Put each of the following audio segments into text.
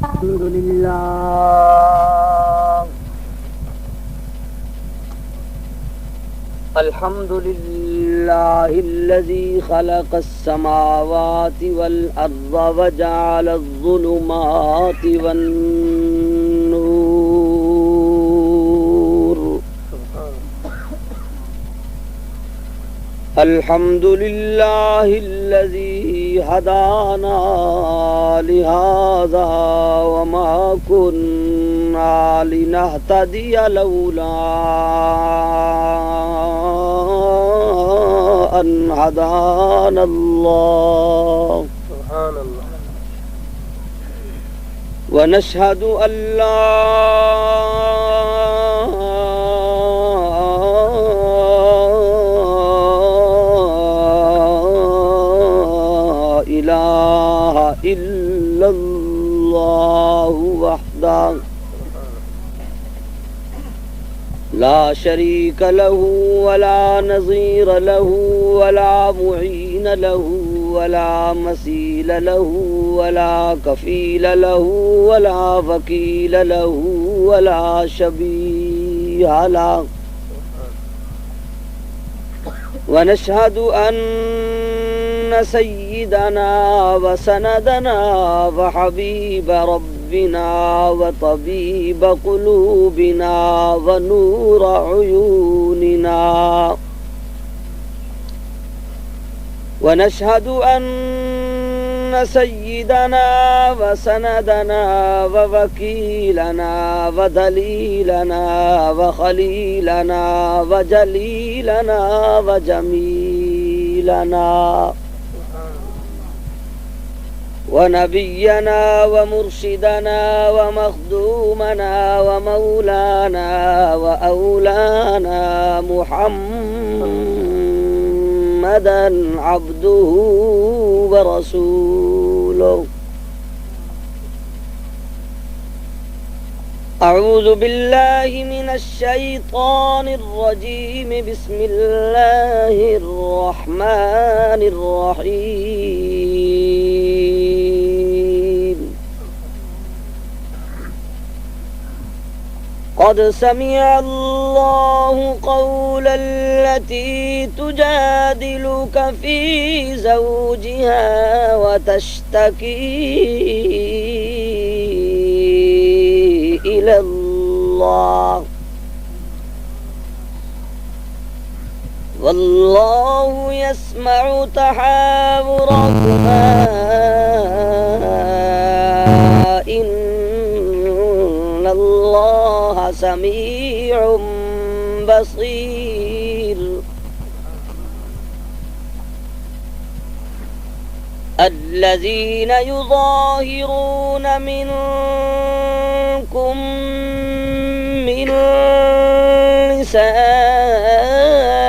الحمد لله الحمد لله الذي خلق السماوات والأرض وجعل الظلمات والنور الحمد لله الذي هدانا لهذا وما كنا لنهتدي لولا أن هدانا الله سبحان الله ونشهد أن لا إله إلا الله وحده لا شريك له ولا نظير له ولا معين له ولا مثيل له ولا كفيل له ولا وكيل له ولا شبيه له ونشهد أن سيدنا وسندنا وحبيب ربنا وطبيب قلوبنا ونور عيوننا ونشهد أن سيدنا وسندنا ووكيلنا ودليلنا وخليلنا وجليلنا وجميلنا ونبينا ومرشدنا ومخدومنا ومولانا وأولانا محمدا عبده ورسوله أعوذ بالله من الشيطان الرجيم بسم الله الرحمن الرحيم قد سمع الله قول التي تجادلك في زوجها وتشتكي إلى الله والله يسمع تحاوركما إن الله سميع بصير الذين يظاهرون منكم من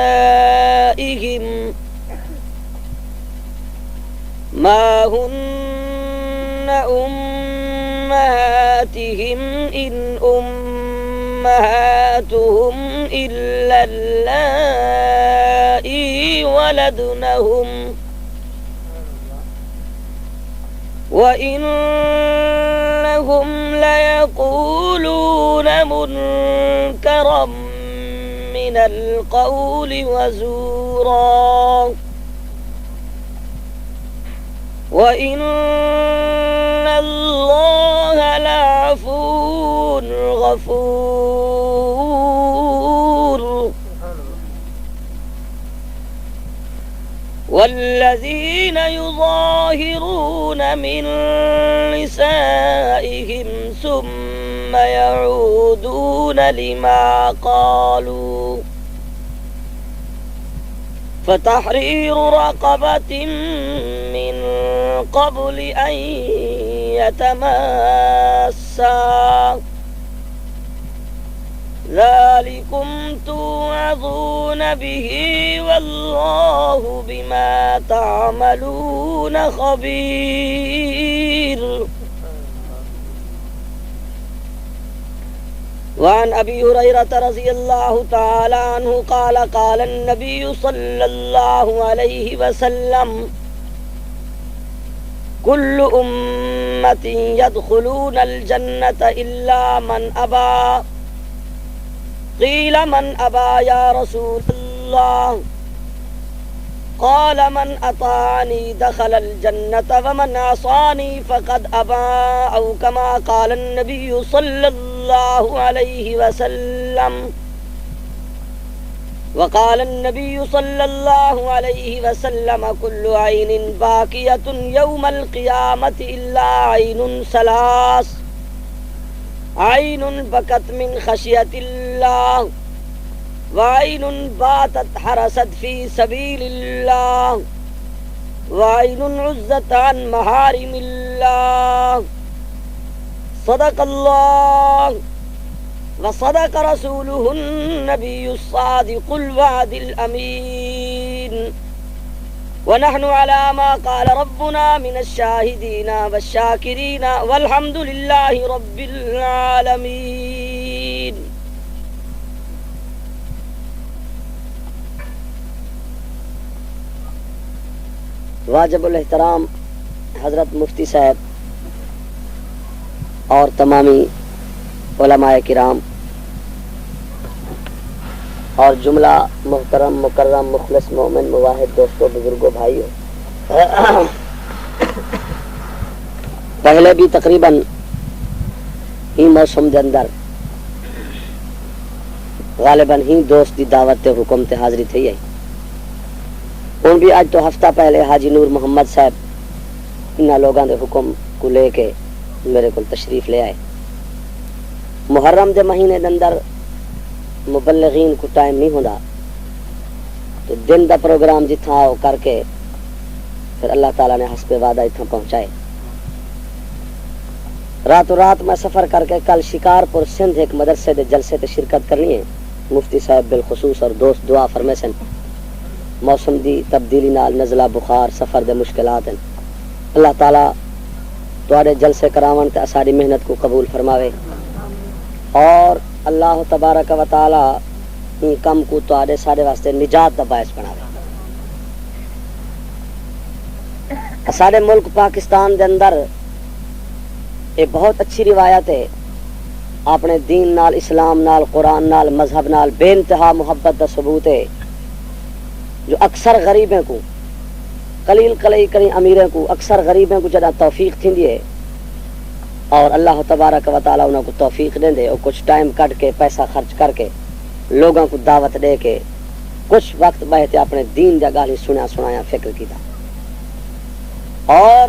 نسائهم ما هن أمهاتهم إن أمهاتهم إلا اللائي ولدنهم وإنهم ليقولون منكرا من القول وزورا وإن الله لعفو غفور والذين يظاهرون من نسائهم ثم يعودون لما قالوا فتحرير رقبة من قبل أن يتماسا ذلكم توعظون به والله بما تعملون خبير. وعن أبي هريرة رضي الله تعالى عنه قال قال النبي صلى الله عليه وسلم كل أمتي يدخلون الجنة إلا من أبى قيل من أبى يا رسول الله قال من أطاعني دخل الجنة ومن عصاني فقد أبى أو كما قال النبي صلى الله عليه وسلم. وقال النبي صلى الله عليه وسلم كل عين باكية يوم القيامة إلا عين ثلاث عين بكت من خشية الله وعين باتت حرست في سبيل الله وعين عزت عن محارم الله. صدق الله وصدق رسوله النبي الصادق الوعد الأمين ونحن على ما قال ربنا من الشاهدين والشاكرين والحمد لله رب العالمين. واجب الاحترام حضرت مفتی صاحب اور تمامی علماء کرام اور جملہ محترم مکرم مخلص مومن مواحد دوستوں بزرگوں بھائیوں، پہلے بھی تقریباً ہی موسم دے اندر غالباً ہی دوست دی دعوت تے حکم تے حاضری تھی ہے. ان بھی آج تو ہفتہ پہلے حاجی نور محمد صاحب انہاں لوگاں دے حکم کو لے کے میرے کو تشریف لے آئے. محرم دے مہینے دے اندر مبلغین کو ٹائم نہیں ہوندا تو دن دا پروگرام جتھا آؤ کر کے پھر اللہ تعالیٰ نے حسب وعدہ اتھا پہنچائے. راتوں رات میں سفر کر کے کل شکارپور سندھ ایک مدرسے دے جلسے تے شرکت کرنی ہے. مفتی صاحب بالخصوص اور دوست دعا فرمے سن. موسم دی تبدیلی نال نزلہ بخار سفر دے مشکلات ہیں. اللہ تعالیٰ تواڈے جلسے کراون تے اساڈی محنت کو قبول فرماوے اور اللہ تبارک و تعالی ان کم کو تواڈے سارے واسطے نجات دا باعث بناوے. سارے ملک پاکستان دے اندر یہ بہت اچھی روایت ہے. اپنے دین نال اسلام نال قرآن نال مذہب نال بے انتہا محبت دا ثبوت ہے جو اکثر غریبیں کو قلیل قلیل کری امیریں کو اکثر غریبیں کو جدا توفیق تھیندی ہے اور اللہ تبارک و تعالی انہوں کو توفیق دیں دے اور کچھ ٹائم کٹ کے پیسہ خرچ کر کے لوگوں کو دعوت دے کے کچھ وقت بہتے اپنے دین دا گالی سنایا فکر کیتا. اور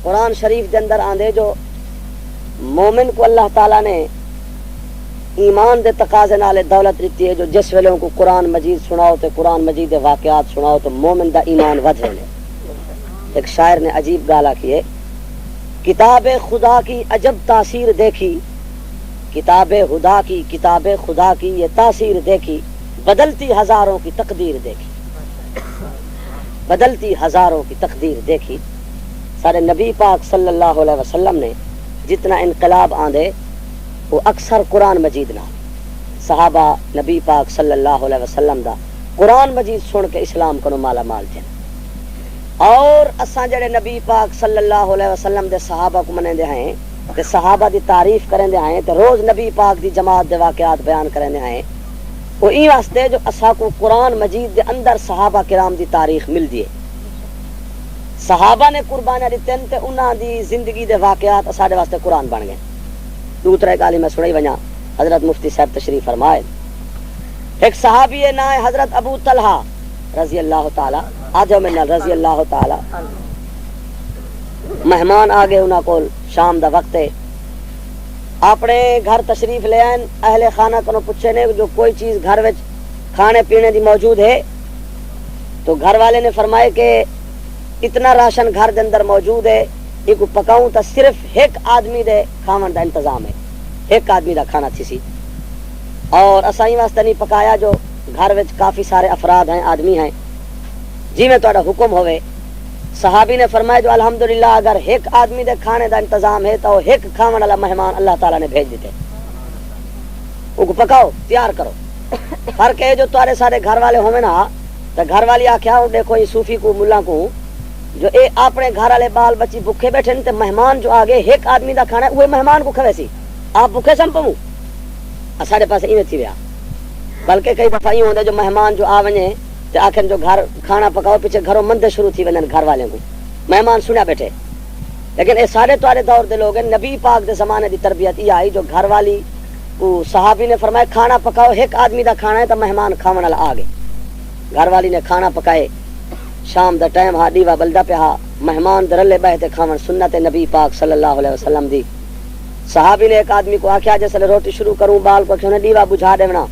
قرآن شریف دے اندر آندے جو مومن کو اللہ تعالیٰ نے ایمان دے تقاضے نالے دولت دیتی ہے جو جس ویلے کو قرآن مجید سناؤ تو قرآن مجید دے واقعات سناؤ تو مومن دا ایمان ودھے لے. ایک شاعر نے عجیب گالا کیے کتاب خدا کی عجب تاثیر دیکھی کتاب خدا کی یہ تاثیر دیکھی بدلتی ہزاروں کی تقدیر دیکھی بدلتی ہزاروں کی تقدیر دیکھی. سارے نبی پاک صلی اللہ علیہ وسلم نے جتنا انقلاب آندے وہ اکثر قرآن مجید نہ صحابہ نبی پاک صلی اللہ علیہ وسلم دا قرآن مجید سن کے اسلام کو مالا مال تھے. اور اساں جڑے نبی پاک صلی اللہ علیہ وسلم دے صحابہ کو منیں دے ہیں تے صحابہ دی تعریف کریں دے ہیں تے روز نبی پاک دی جماعت دے واقعات بیان کریں دے ہیں وہ این واسطے جو اساں کو قرآن مجید دے اندر صحابہ کرام دی تاریخ مل دیے. صحابہ نے قربانیاں دتیں تے انہاں دی زندگی دے واقعات اساڈے واسطے قرآن بن گئے. دوسرا گالی میں سنائی ونجا حضرت مفتی صاحب تشریف فرمائے. ایک صحابی نا ہے حضرت ابو طلحہ رضی اللہ تعالی آجو میں رضی اللہ تعالی مہمان آگے انہاں کول شام دا وقت ہے اپنے گھر تشریف لے آئیں. اہل خانہ کو پوچھے نے جو کوئی چیز گھر وچ کھانے پینے دی موجود ہے تو گھر والے نے فرمائے کہ اتنا راشن گھر دے اندر موجود ہے یہ کو پکاؤں تا صرف ایک آدمی دے کھاون دا انتظام ہے ایک آدمی دا کھانا تھی سی اور اسائی واسطے نہیں پکایا جو گھر وچ کافی سارے افراد ہیں آدمی ہیں جی میں تہاڈا حکم ہوئے. صحابی نے فرمایا جو الحمدللہ اگر ایک آدمی دے کھانے دا انتظام ہے تو ایک کھاون والا مہمان اللہ تعالیٰ نے بھیج دیتے ان کو پکاؤ تیار کرو. فرق ہے جو تارے سارے گھر والے ہوئے نا تو گھر والی آکھیا دیکھو یہ صوفی کو ملا کو جو اے اپنے گھر والے بال بچی بھوکے بیٹھے تے مہمان جو آگے ایک آدمی دا کھانا ہے وہ مہمان کو کھوے سی آپ بھوکے سمپمو ساڈے پاس ایویں تھی ویا بلکہ کئی دفعہ یہ ہوندا جو مہمان جو آ ونجے تے آکھن جو گھر کھانا پکاؤ پیچھے گھروں مندے شروع تھی ونن گھر والے کو مہمان سنیا بیٹھے لیکن اے سارے توارے دور دے لوگ ہیں نبی پاک دے زمانے دی تربیت یہ آئی جو گھر والی کو صحابی نے فرمایا کھانا پکاؤ ایک آدمی دا کھانا ہے تو مہمان کھاون والا آ گئے گھر والی نے کھانا پکائے شام دا ٹائم ہا دیوا بلدا پہ ہا مہمان درلے بیٹھے کھاون سنت نبی پاک صلی اللہ علیہ وسلم دی صحابی نے ایک آدمی کو آخیا جیسے روٹی شروع کروں بال کو کھنے دیوا بجھا دیونا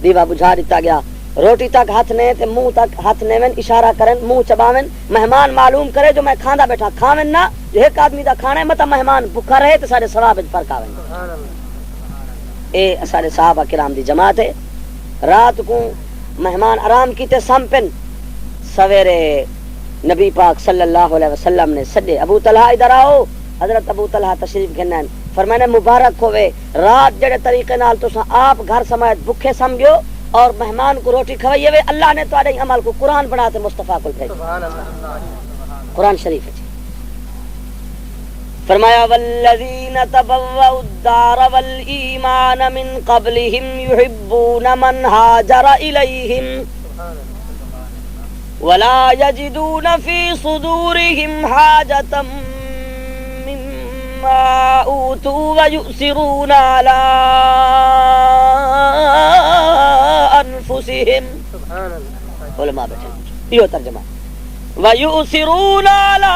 دیوا بجھا دیتا گیا روٹی تک ہاتھ نے تے منہ تک ہاتھ نیون اشارہ کرن منہ چباون مہمان معلوم کرے جو میں کھاندا بیٹھا کھاون نہ جو ایک آدمی دا کھانا ہے متا مہمان بھوکا رہے تے سارے ثواب وچ فرق آوے اے سارے صحابہ کرام دی جماعت ہے رات کو مہمان آرام کیتے سمپن سویرے نبی پاک صلی اللہ علیہ وسلم نے سدے ابو طلحہ ادھر آؤ حضرت ابو طلحہ تشریف گھنن فرمانے مبارک ہوئے رات جڑے طریقے نال تساں آپ گھر سمیت بھوکے سمجھو اور مہمان کو روٹی کھوائیے وے اللہ نے تواڈے عمل کو قرآن بنا تے مصطفیٰ کو بھیجا قرآن شریف ہے فرمایا والذین تبوؤا الدار والایمان من قبلہم یحبون من ہاجر الیہم ولا یجدون فی صدورہم حاجة مما اوتوا ویؤثرون علی انفسہم علماء بیٹھے یہ ترجمہ وَيُؤْثِرُونَ عَلَىٰ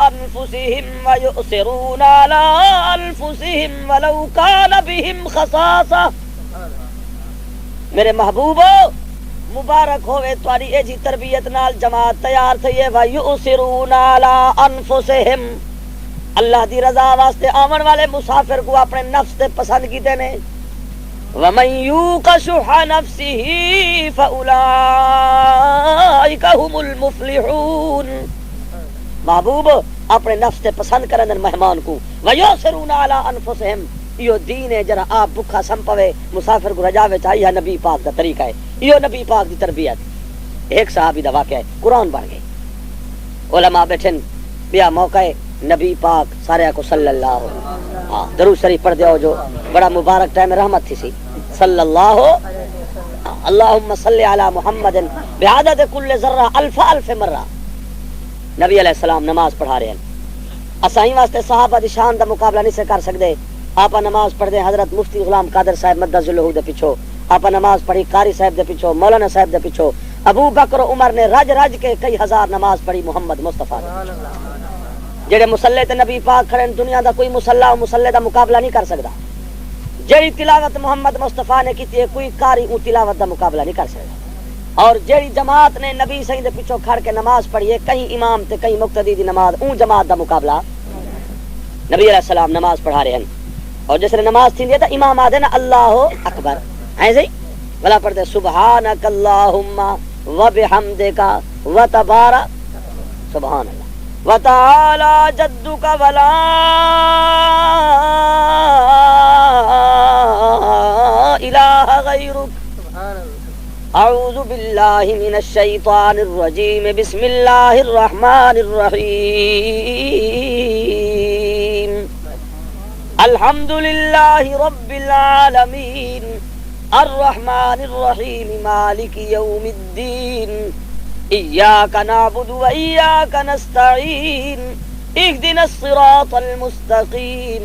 أَنفُسِهِمْ وَيُؤْثِرُونَ عَلَىٰ أَنفُسِهِمْ وَلَوْ كَانَ بِهِمْ خَصَاصَةٌ میرے محبوبو مبارک ہوئے تمہاری اے جی تربیت نال جماعت تیار تھی ہے وَيُؤْثِرُونَ عَلَىٰ أَنفُسِهِمْ اللہ دی رضا واسطے آمن والے مسافر کو اپنے نفس سے پسند کیتے نے وَمَن يُوقَ شُحَّ نَفْسِهِ فَأُولَٰئِكَ هُمُ الْمُفْلِحُونَ محبوب اپنے نفس سے پسند کرن مہمان کو وَيُؤْثِرُونَ عَلَىٰ أَنفُسِهِمْ یہ دین ہے جرا آپ بھوکا سم پوے مسافر کو رجاوے چاہیے نبی پاک دا طریقہ ہے یہ نبی پاک دی تربیت ایک صحابی دا واقعہ ہے قرآن بن گئے علماء بیٹھن بیا موقع ہے نبی پاک سارے کو صلی اللہ ہاں درود شریف پڑھ دیو جو بڑا مبارک ٹائم رحمت تھی سی صلی اللہ اللہم صلی علی محمد بعدد کل ذرہ الف الف مرہ نبی علیہ السلام نماز پڑھا رہے ہیں اسائیں واسطے صحابہ دی شان دا مقابلہ نہیں سے کر سکتے آپا نماز پڑھ دے حضرت مفتی غلام قادر صاحب مدد ذلہ دے پیچھو آپا نماز پڑھی قاری صاحب دے پیچھو مولانا صاحب دے پیچھو ابو بکر و عمر نے رج رج کے کئی ہزار نماز پڑھی محمد مصطفیٰ نے جڑے مسلح تے نبی پاک کھڑے دنیا دا کوئی مسلح و مسلح دا مقابلہ نہیں کر سکتا جیڑی تلاوت محمد مصطفیٰ نے کی کوئی قاری اون تلاوت دا مقابلہ نہیں کر سکتا اور جیڑی جماعت نے نبی صحیح دے پیچھو کھڑ کے نماز پڑھی ہے کہیں امام تے کہیں مقتدی دی نماز اون جماعت دا مقابلہ نبی علیہ السلام نماز پڑھا رہے ہیں اور جس نے نماز تھی نا امام آدھے نا اللہ اکبر ایسے ہی بلا پڑھتے سبحانک اللہم و بحمدک و تبارک سبحان اللہ وتعالی جدک ولا الہ غیرک اعوذ باللہ من الشیطان الرجیم بسم اللہ الرحمن الرحیم الحمد للہ رب العالمین الرحمن الرحیم مالک یوم الدین ایاک نعبد و ایاک نستعین اہدنا الصراط المستقیم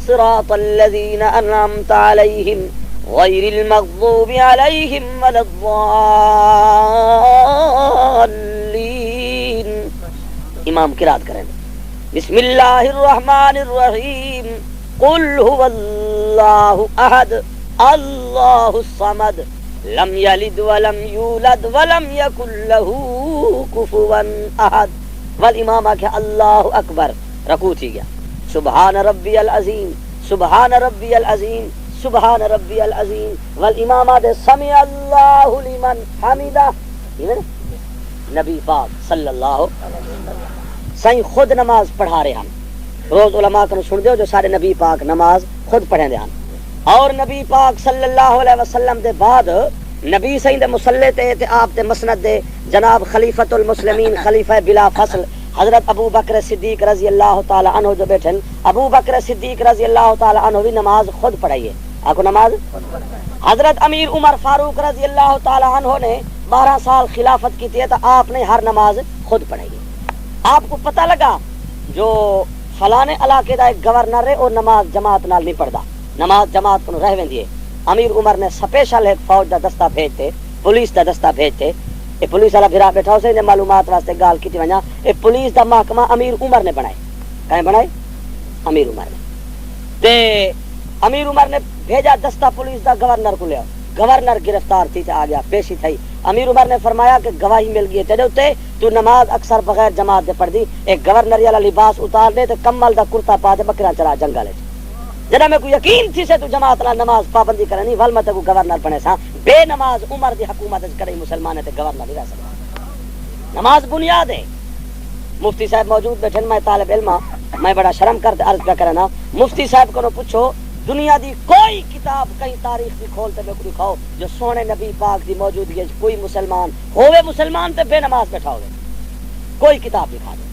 صراط الذین انعمت علیہم غیر المغضوب علیہم ولا الضالین امام قرات کریں بسم اللہ الرحمن الرحیم قل هو اللہ احد اللہ الصمد لم یلد ولم یولد ولم یکن له کفوا احد والامام آکھا اللہ اکبر رکوع تھی گیا سبحان ربی العظیم سبحان ربی العظیم سبحان ربی العظیم والامام آدھے سمع اللہ لمن حمدہ نبی پاک صلی اللہ سائیں خود نماز پڑھا رہے ہیں روز علماء کو سن دیو جو سارے نبی پاک نماز خود پڑھیں دے ہیں اور نبی پاک صلی اللہ علیہ وسلم دے بعد نبی سائیں دے مسلح تے آپ دے مسند دے جناب خلیفۃ المسلمین خلیفہ بلا فصل حضرت ابو بکر صدیق رضی اللہ تعالی عنہ جو بیٹھے، ابو بکر صدیق رضی اللہ تعالی عنہ بھی نماز خود پڑھائی ہے. آپ کو نماز حضرت امیر عمر فاروق رضی اللہ تعالی عنہ نے 12 سال خلافت کی تھی تو آپ نے ہر نماز خود پڑھائی ہے. آپ کو پتہ لگا جو فلانے علاقے دا ایک گورنر ہے اور نماز جماعت نال نہیں پڑھدا، نماز جماعت کو رہ ویندی ہے. امیر عمر نے سپیشل ایک فوج دا دستہ بھیجتے، پولیس دا دستہ بھیجتے. یہ پولیس والا بھرا بیٹھا اسے نے معلومات واسطے گال کی ونجا. یہ پولیس دا محکمہ امیر عمر نے بنائے. کہیں بنائے؟ امیر عمر نے. تے امیر عمر نے بھیجا دستہ پولیس دا گورنر کو لیا. گورنر گرفتار تھی تے آ گیا، پیشی تھی. امیر عمر نے فرمایا کہ گواہی مل گئی تیرے اتے، تو نماز اکثر بغیر جماعت دے پڑھ دی. ایک گورنر والا لباس اتار دے تے کمل دا کرتا پا دے بکرا چلا جنگل وچ. جدا میں کو یقین تھی سے تو جماعت نال نماز پابندی کرنی ول میں تے کو گورنر بنے سا. بے نماز عمر دی حکومت وچ کڑی مسلمان تے گورنر نہیں رہ سکدا. نماز بنیاد ہے. مفتی صاحب موجود بیٹھے، میں طالب علم ہاں، میں بڑا شرم کرتے عرض پہ کرنا. مفتی صاحب کو پوچھو دنیا دی کوئی کتاب کہیں تاریخ دی کھولتے میں کو دکھاؤ جو سونے نبی پاک دی موجودگی کوئی مسلمان ہوئے مسلمان تے بے نماز بیٹھا ہوئے. کوئی کتاب دکھا دو،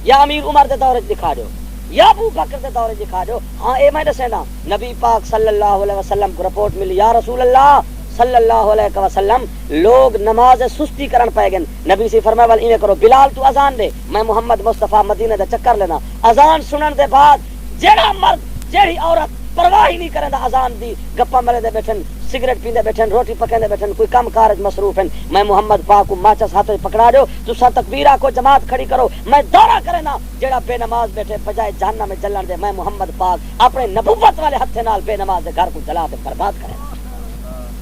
یا امیر عمر دے دور دکھا دو یا ابو بکر دے دور دکھا دو. ہاں اے میں دسے نا نبی پاک صلی اللہ علیہ وسلم کو رپورٹ ملی، یا رسول اللہ صلی اللہ علیہ وسلم لوگ نماز سستی کرن پائے گئے. نبی سے فرمایا ول ایویں کرو بلال تو اذان دے، میں محمد مصطفیٰ مدینے دا چکر لینا. اذان سنن دے بعد جیڑا مرد جیڑی عورت پرواہ ہی نہیں کرے دا اذان دی گپا ملے دے بیٹھن، سگریٹ پیندے بیٹھن، روٹی پکیندے بیٹھن، کوئی کم کارج مصروف ہیں، میں محمد پاک کو ماچس ہاتھ پکڑا دو تو سا تکبیرہ کو جماعت کھڑی کرو. میں دورہ کرے نا جیڑا بے نماز بیٹھے بجائے جہنم میں جلن دے، میں محمد پاک اپنے نبوت والے ہتھے نال بے نماز دے گھر کو جلا دے برباد کرے.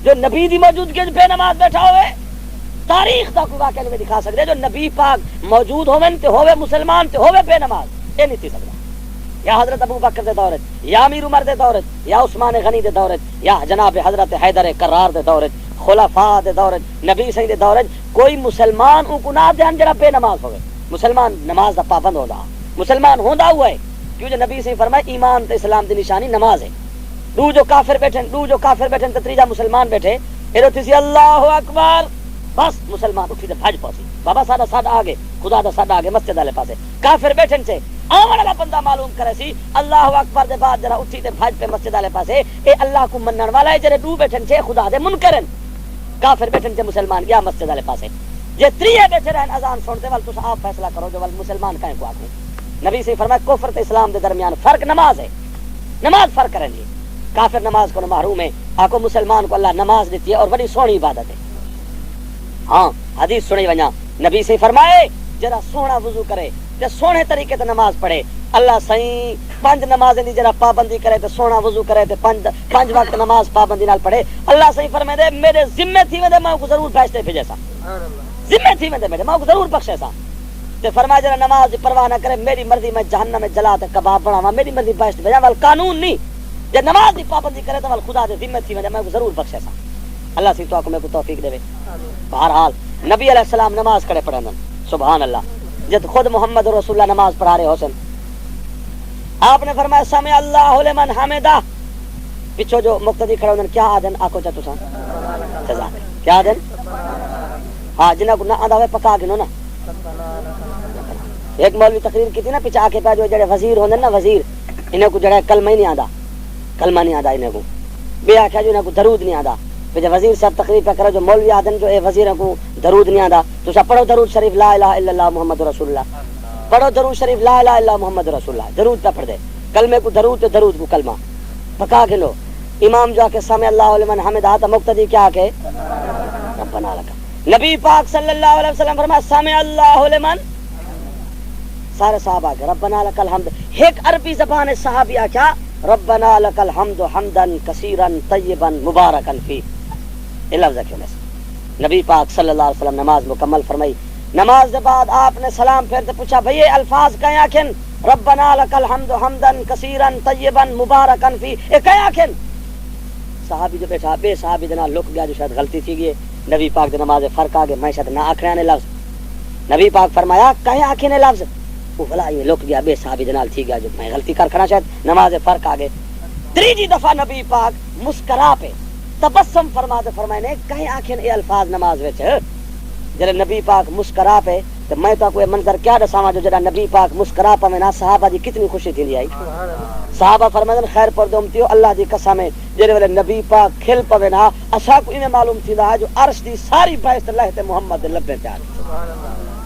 جو نبی دی موجودگی بے نماز بیٹھا ہوئے تاریخ دا کوئی واقعہ نہیں دکھا سکتے. جو نبی پاک موجود ہوئے تے ہوئے مسلمان تے ہوئے بے نماز، یہ نہیں تھی سکتا. یا حضرت ابو بکر دے دور یا امیر عمر دے دور یا عثمان غنی دے دور یا جناب حضرت حیدر کرار دے دور خلفاء دے دور نبی صحیح دے دور کوئی مسلمان ان کو نہ دین جڑا بے نماز ہوئے. مسلمان نماز دا پابند ہوتا، مسلمان ہوندا ہوا ہے کیوں جو نبی صحیح فرمائے ایمان تے اسلام دی نشانی نماز ہے. دو جو کافر بیٹھن تے تریجا مسلمان بیٹھے ایرو تسی اللہ اکبر بس مسلمان اٹھی تے بھج پہنچی بابا ساڈا سڈ آگے خدا دا سڈ آگے مسجد والے پاسے. کافر بیٹھن سے آمن والا بندہ معلوم کرے سی اللہ اکبر دے بعد جرا اٹھی تے بھج پہ مسجد والے پاسے اے اللہ کو منن والا ہے. جڑے دو بیٹھن سے خدا دے منکرن. کافر بیٹھن سے مسلمان گیا مسجد والے پاسے. جے تریے بیٹھے رہن اذان سنتے ول تس آپ فیصلہ کرو جو ول مسلمان کہیں کو آکھو. نبی سے فرمایا کفر تے اسلام دے درمیان فرق نماز ہے. نماز فرق کریں گے. کافر نماز کو محروم ہے، آکو مسلمان کو اللہ نماز دیتی ہے اور بڑی سونی عبادت ہے. ہاں حدیث سنی ونجا نبی سے فرمائے جرا سونا وضو کرے تے سونے طریقے تے نماز پڑھے اللہ سائیں 5 نمازیں دی جرا پابندی کرے تے سونا وضو کرے تے 5 وقت نماز پابندی نال پڑھے اللہ سائیں فرمائے دے میرے ذمہ تھی میں میں کو ضرور بھیجتے بھیجے سا. ذمہ تھی میں میرے میں کو ضرور بخشے سا. تے فرمایا جرا نماز دی پرواہ نہ کرے میری مرضی میں جہنم میں جلا تے کباب بناواں میری مرضی بھیجتے بھیجا ول قانون نہیں. جے نماز دی پابندی کرے تو ول خدا دے ذمہ تھی میں کو ضرور بخشے سا. اللہ سی تو کو توفیق دے. بہرحال نبی علیہ السلام نماز کڑے پڑھن سبحان اللہ. جب خود محمد رسول اللہ نماز پڑھا رہے حسن آپ نے فرمایا سمع اللہ لمن حمدہ. پیچھو جو مقتدی کھڑے ہوندے کیا آدن آکو چا تساں سزا کیا آدن ہاں جنہاں کو نہ آندا ہوئے پکا گنو نا. ایک مولوی تقریر کی تھی نا پیچھے آ کے پہ جو جڑے وزیر ہوندے نا وزیر انہاں کو جڑا کلمہ ہی نہیں آندا کلمہ نہیں آندا انہاں کو بے آکھیا جو انہاں کو درود نہیں آندا. پھر جب وزیر صاحب تقریر پہ کرو جو مولوی آدن جو اے وزیروں کو درود نہیں آندا تو سب پڑھو درود شریف لا الہ الا اللہ محمد رسول اللہ. پڑھو درود شریف لا الہ الا اللہ محمد رسول اللہ. درود پہ پڑھ دے کلمے کو درود تے درود کو کلمہ پکا کے لو. امام جو کہ سمع اللہ لمن حمدہ تا مقتدی کیا کہ ربنا لک. نبی پاک صلی اللہ علیہ وسلم فرمایا سمع اللہ لمن سارے صحابہ کہ ربنا لک الحمد. ایک عربی زبان صحابیہ کیا ربنا لک الحمد حمدا کثیرا طیبا مبارکا فی. یہ لفظ ہے کیوں نبی پاک صلی اللہ علیہ وسلم نماز مکمل فرمائی. نماز کے بعد آپ نے سلام پھیرتے پوچھا بھئی یہ الفاظ کہیں آکھن ربنا لک الحمد حمدا کثیرا طیبا مبارکا فی یہ کہیں آکھن. صحابی جو بیٹھا بے صحابی دنا لک گیا جو شاید غلطی تھی گئی نبی پاک دے نماز فرق آ گئے میں شاید نہ آکھنے آنے لفظ. نبی پاک فرمایا کہیں آکھنے لفظ وہ بھلا یہ لک گیا بے صحابی دنال تھی گیا جو میں غلطی کر کھنا شاید نماز فرق آ گئے. تریجی دفعہ نبی پاک مسکرا پہ تبسم فرماتے فرمائے نے کہیں آنکھیں اے الفاظ نماز وچ جڑے نبی پاک مسکرا پہ تو میں تو کوئی منظر کیا دساواں جو جڑا نبی پاک مسکرا پوے نا صحابہ دی کتنی خوشی تھی آئی. صحابہ فرمائیں خیر پر دومتیو اللہ دی قسم ہے جڑے ویلے نبی پاک کھل پوے نا اسا کو انہیں معلوم تھیندا ہے جو عرش دی ساری بحث اللہ تے محمد دے لبے تے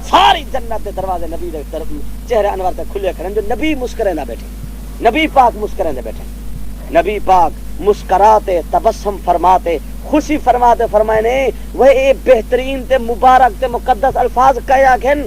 ساری جنت دے دروازے نبی دے طرف چہرے انوار تے کھلے کھڑن جو نبی مسکرے نہ بیٹھے نبی پاک مسکرے نہ بیٹھے نبی پاک مسکراتے تبسم فرماتے خوشی فرماتے فرمائے نے وہ اے بہترین تے مبارک تے مقدس الفاظ کہیا کھن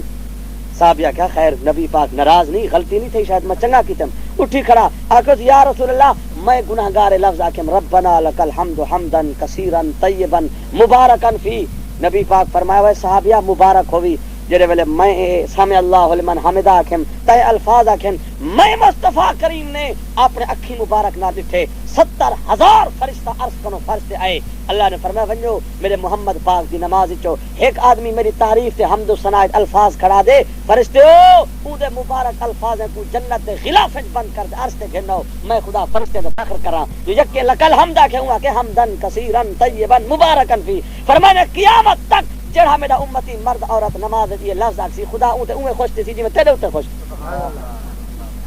صحابیہ کیا خیر نبی پاک ناراض نہیں غلطی نہیں تھی شاید میں چنگا کیتم اٹھی کھڑا آکھو یا رسول اللہ میں گناہگار لفظ آکھم ربنا لک الحمد حمدا کثیرا طیبا مبارکا فی نبی پاک فرمایا وہ صحابیہ مبارک ہوئی جڑے ویلے میں سمع اللہ لمن حمدہ آکھم تے الفاظ آکھن میں مصطفیٰ کریم نے اپنے اکھی مبارک نہ ڈٹھے 70,000 فرشتہ عرض کنو فرشتے آئے اللہ نے فرمایا ونجو میرے محمد پاک دی نماز چو ایک آدمی میری تعریف تے حمد و ثنا الفاظ کھڑا دے فرشتے او دے مبارک الفاظ کو جنت دے غلاف بند کر دے عرض تے گھنو میں خدا فرشتے دے فخر کراں جو یکے لکل حمدہ کہوں کہ حمدن کثیرا طیبا مبارکا فی فرمایا قیامت تک جڑا میرا امتی مرد عورت نماز دی لفظ آکسی خدا اون تے اوے خوش تھی جی میں تیرے اوتے خوش.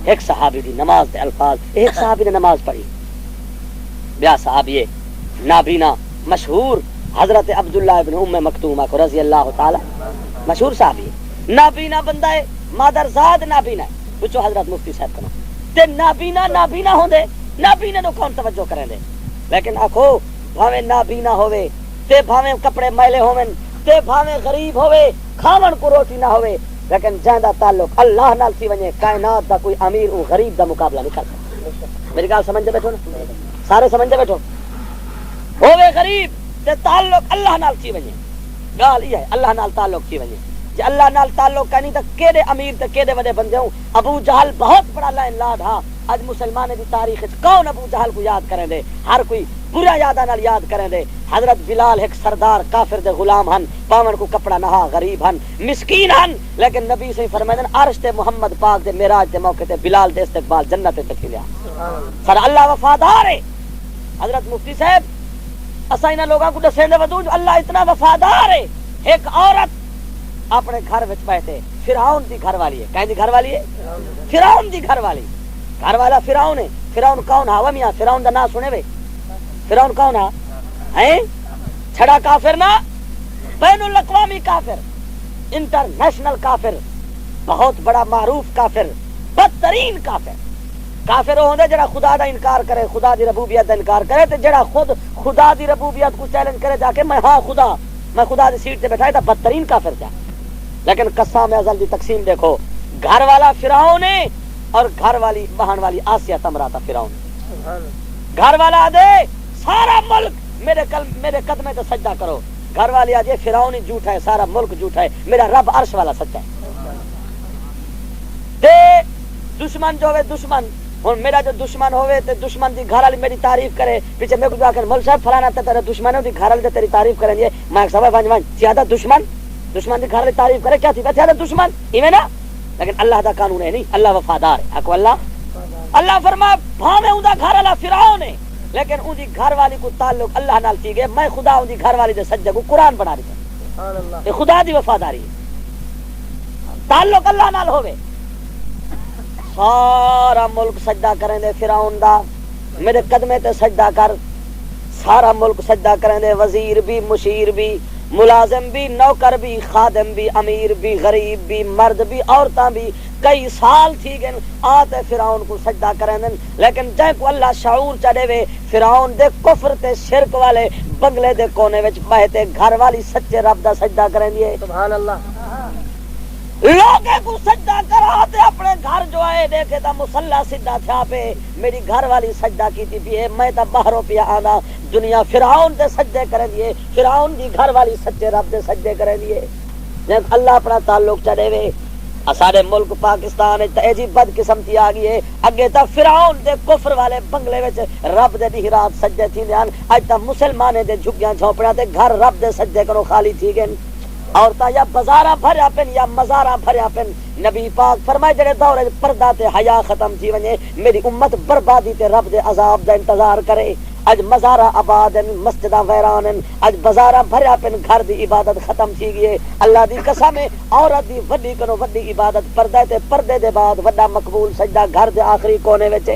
ایک صحابی دی نماز دے الفاظ ایک صحابی نے نماز پڑھی بیا صحابی نابینا مشہور حضرت عبداللہ ابن ام مکتومہ کو رضی اللہ تعالی مشہور صحابی نابینا بندہ ہے مادرزاد نابینا ہے پوچھو حضرت مفتی صاحب کنا تے نابینا ہوندے نابینا نو کون توجہ کریں دے لیکن آکھو بھاویں نابینا ہوئے تے بھاویں کپڑے میلے ہوون تے بھاویں غریب ہوئے کھاون کو روٹی نہ ہوئے لیکن جہاں تعلق اللہ نال تھی ونجے کائنات دا کوئی امیر او غریب دا مقابلہ نہیں کرتا. میری گل سمجھ بیٹھو نا سارے سمجھ بیٹھو ہوے غریب تے تعلق اللہ نال تھی ونجے گال یہ ہے اللہ نال تعلق تھی ونجے جے اللہ نال تعلق نہیں تے کیڑے امیر تے کیڑے وڈے بندے ہوں. ابو جہل بہت بڑا لائن لاڈ ہا اج مسلمان دی تاریخ وچ کون ابو جہل کو یاد کریں دے ہر کوئی برا یاداں نال یاد کریں دے. حضرت بلال ایک سردار کافر دے غلام ہن پاون کو کپڑا نہا غریب ہن مسکین ہن لیکن نبی سے فرمائے عرش تے محمد پاک دے معراج دے موقع تے بلال دے استقبال جنت تے کھلیا سر اللہ وفادار ہے. حضرت مفتی صاحب اساں انہاں لوگاں کو دسیں دے ودو اللہ اتنا وفادار ہے. ایک عورت اپنے گھر وچ بیٹھے فرعون دی گھر والی ہے کہیں دی گھر والی ہے فرعون دی گھر والی گھر والا فرعون ہے. فرعون کون ہے میاں فرعون دا نام سنے وے فرعون کون ہے چھڑا کافر نہ بین الاقوامی کافر انٹرنیشنل کافر بہت بڑا معروف کافر بدترین کافر وہ ہوندے جڑا خدا دا انکار کرے خدا دی ربوبیت دا انکار کرے تے جڑا خود خدا دی ربوبیت کو چیلنج کرے جا کے میں خدا دی سیٹ تے بیٹھا ہے تا بدترین کافر تھا. لیکن قسم ازل دی تقسیم دیکھو گھر والا فرعون ہے اور گھر والی بہن والی آسیہ تمرا تھا فرعون. گھر والا دے سارا ملک میرے قدمے تے سجدہ کرو گھر والی آج فرعون ہی جھوٹا ہے سارا ملک جھوٹا ہے میرا رب عرش والا سچا ہے. تے دشمن جو ہوئے دشمن ہن میرا جو دشمن ہوئے تے دشمن دی گھر والی میری تعریف کرے پیچھے میں کو آکھن مول صاحب فلانا تے تیرا دشمن ہے دی گھر والی تے تیری تعریف کریں گے میں ایک سبب ونج زیادہ دشمن دی گھر والی تعریف کرے کیا تھی زیادہ دشمن ایویں نا. لیکن اللہ دا قانون ہے نہیں اللہ وفادار ہے. اکو اللہ فرمایا بھاویں اوندا گھر والا فرعون ہے لیکن اون دی گھر والی کو تعلق اللہ نال تھی گئے میں خدا اون دی گھر والی دے سجدے کو قرآن بنا دیتا سبحان اللہ. یہ خدا دی وفاداری ہے تعلق اللہ نال ہوے. سارا ملک سجدہ کریں دے فرعون دا میرے قدمے تے سجدہ کر سارا ملک سجدہ کریں دے وزیر بھی مشیر بھی ملازم بھی نوکر بھی خادم بھی امیر بھی غریب بھی مرد بھی عورتاں بھی کئی سال تھی گئے آتے فرعون کو سجدہ کریں دن. لیکن جائیں کو اللہ شعور چڑھے وے فرعون دے کفر تے شرک والے بنگلے دے کونے وچ بہتے گھر والی سچے رب دا سجدہ کریں دیے سبحان اللہ. لوگے کو سجدہ کراتے اپنے گھر جو آئے دیکھے تا مسلح سجدہ تھا پہ میری گھر والی سجدہ کیتی پی میں تا باہروں پیا آنا دنیا فرعون دے سجدے کریں دیے فرعون دی گھر والی سچے رب دے سجدے کریں دیے. جب اللہ اپنا تعلق چڑھے وے سارے ملک پاکستان ایجی بد قسمتی آ گئی ہے اگے تا فرعون دے کفر والے بنگلے وچ رب دے دی رات سجدے تھی دیان اج تا مسلمانے دے جھگیاں جھونپڑیاں تے گھر رب دے سجدے کرو خالی تھی گئے عورتاں یا بازاراں بھریا پن یا مزاراں بھریا پن. نبی پاک فرمائے جڑے دور پردہ تے حیا ختم تھی ونجے میری امت بربادی تے رب دے عذاب دا انتظار کرے اج مزارہ آباد ہیں، مسجداں ویران ہیں، اج بازاراں بھریا پن، گھر دی عبادت ختم تھی گئی ہے۔ اللہ دی قسم ہے عورت دی وڈی کنو وڈی عبادت پردے تے پردے دے بعد وڈا مقبول سجدہ گھر دے آخری کونے وچ ہے۔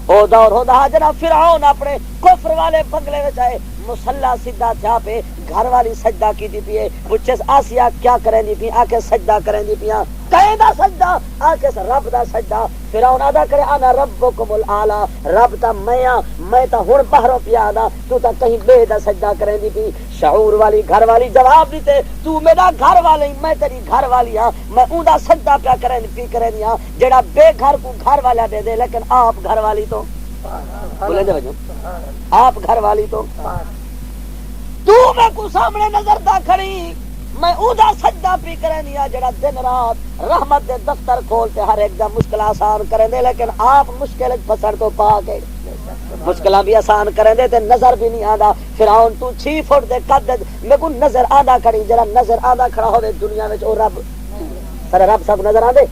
او دور ہو دا جناب فرعون اپنے کفر والے بنگلے وچ آئے، مصلی سیدھا تھیا پہ، گھر والی سجدہ کی دی پیے، پوچھس آسیہ کیا کریں دی پی، آکے سجدہ کریں دی پیاں، کہیں دا سجدہ، آکے رب دا سجدہ۔ فرعون ادا کرے انا ربکم الاعلی، رب تا میں تا ہن باہروں پیا دا، تو تا کہیں بے دا سجدہ کریں دی پی۔ شعور والی گھر والی جواب دیتے، تو میرا گھر والی، میں تیری گھر والی ہاں، میں اون دا سجدہ پیا کریں دیاں جڑا بے گھر کو گھر والا دے دے، لیکن آپ گھر والی تو بولے دے وجہ آپ گھر والی تو میں کو سامنے نظر دا کھڑی، میں اوندا سجدہ پی کریں دیا جڑا دن رات رحمت دے دفتر کھولتے ہر ایک دا مشکل آسان کریں دے، لیکن آپ مشکل پسند تو پا کے مشکلیں بھی آسان کریں دے تے نظر بھی نہیں آندا۔ فرعون تو 6 فٹ دے قد میں کو نظر آندا کھڑی، جڑا نظر آندا کھڑا ہوے دنیا وچ او رب سارا رب سب نظر آندے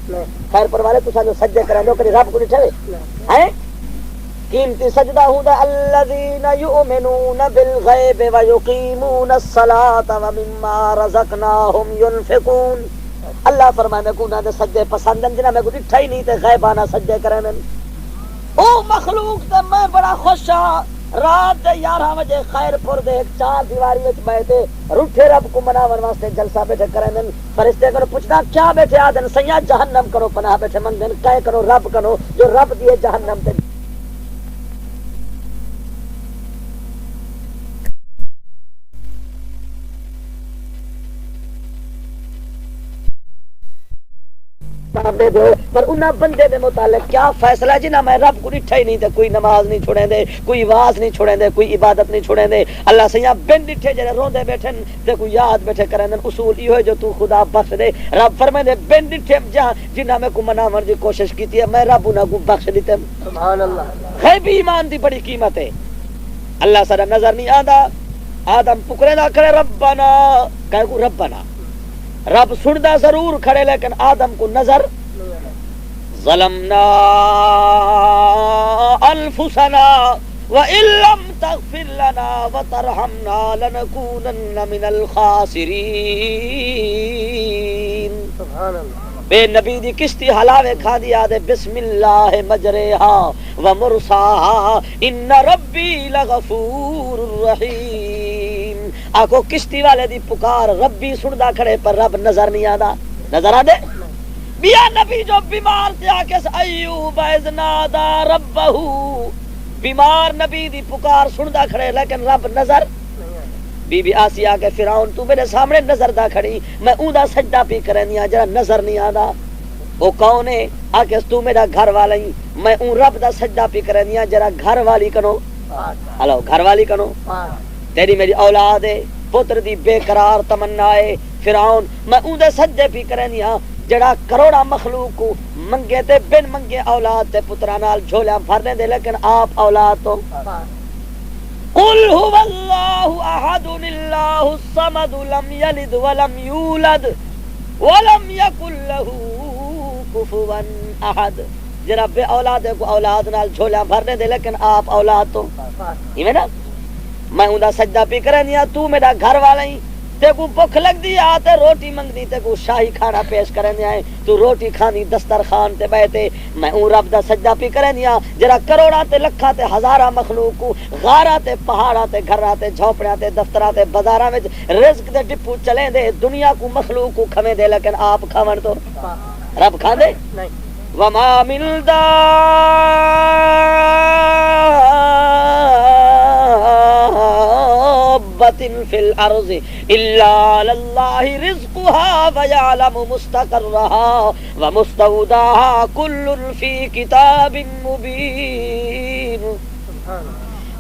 خیر پر والے تساں جو سجدے کریں دو کدی رب کو نہیں ٹھوے ہیں قیمتی سجدہ ہوندا الذین یؤمنون بالغیب ویقیمون الصلاۃ ومما رزقناہم ینفقون۔ اللہ فرمائے میں کو نہ دے سجدے پسند ہیں جنہاں میں کو ڈٹھا ہی نہیں تے غیبانہ سجدے کریں او مخلوق تے میں بڑا خوش ہاں۔ رات دے 11 بجے خیر پور دے ایک 4 دیواری وچ بیٹھے روٹھے رب کو مناون واسطے جلسہ بیٹھے کریں فرشتے کرو پوچھنا کیا بیٹھے آدن سیاں جہنم کرو پناہ بیٹھے منگن کہے کرو رب کرو جو رب دیے جہنم تے دے دو۔ پر انہاں بندے دے متعلق کیا فیصلہ جنہاں میں رب کو ڈٹھا ہی نہیں تے کوئی نماز نہیں چھوڑیں دے، کوئی واز نہیں چھوڑیں دے، کوئی عبادت نہیں چھوڑیں دے۔ اللہ سیاں بن ڈٹھے جڑے روندے بیٹھن تے کوئی یاد بیٹھے کریں دے، اصول یہ ہے جو تو خدا بخش دے۔ رب فرمائے دے بن ڈٹھے جہاں جنہاں میں کو مناون دی کوشش کیتی ہے میں رب انہاں کو بخش دیتے۔ سبحان اللہ۔ غیبی ایمان دی بڑی قیمت ہے۔ اللہ سارا نظر نہیں آندا، آدم پکرے نہ کرے ربنا، کہے کو ربنا، رب سندا ضرور کھڑے لیکن آدم کو نظر ظلمنا انفسنا وان لم تغفر لنا وترحمنا لنكونن من الخاسرین۔ سبحان اللہ۔ بے نبی دی کشتی ہلاوے کھا دیا دے بسم اللہ مجریہا ومرساہا ان ربی لغفور رحیم۔ آکو کشتی والے دی پکار ربی سندا کھڑے پر رب نظر نہیں آدا، نظر آدے بیا نبی جو بیمار تھے آکے ایوب اذ نادا ربہ، بیمار نبی دی پکار سندا کھڑے لیکن رب نظر۔ بی بی آسیہ کے فرعون تو میرے سامنے نظر دا کھڑی، میں اوندا سجدہ پی کریں دیا جرا نظر نہیں آدا، وہ کون ہے آکے تو میرا گھر والا ہی، میں اون رب دا سجدہ پی کریں دیا جرا گھر والی کنو، ہلو گھر والی کنو، تیری میری اولاد ہے، پتر دی بے قرار تمنا ہے۔ فرعون میں اون دے سجدے پی کریں دیا جڑا کروڑا مخلوق کو منگے تے بن منگے اولاد تے پترا نال جھولیاں بھرنے دے لیکن آپ اولاد تو قل هو اللہ احد اللہ الصمد لم یلد ولم یولد ولم یکن له کفوا احد۔ جڑا بے اولاد کو اولاد نال جھولیاں بھرنے دے لیکن آپ اولاد تو ایویں نا میں اوندا سجدہ پی کرنیا تو میرا گھر والا ہی تے کو بھوک لگ دی آتے روٹی منگنی تے کو شاہی کھانا پیش کرنے آئے تو روٹی کھانی دسترخوان تے بیٹھے میں اون رب دا سجدہ پی کرنیا جرا کروڑا تے لکھا تے ہزارہ مخلوق کو غارہ تے پہاڑا تے گھرہ تے جھوپڑیاں تے دفترہ تے بازاراں وچ رزق دے ڈپو چلیں دے دنیا کو مخلوق کو کھویں دے لیکن آپ کھاون تو رب کھا دے وما من فی الارض الا للہ رزقها ویعلم مستقرها ومستودعها کل فی کتاب مبین۔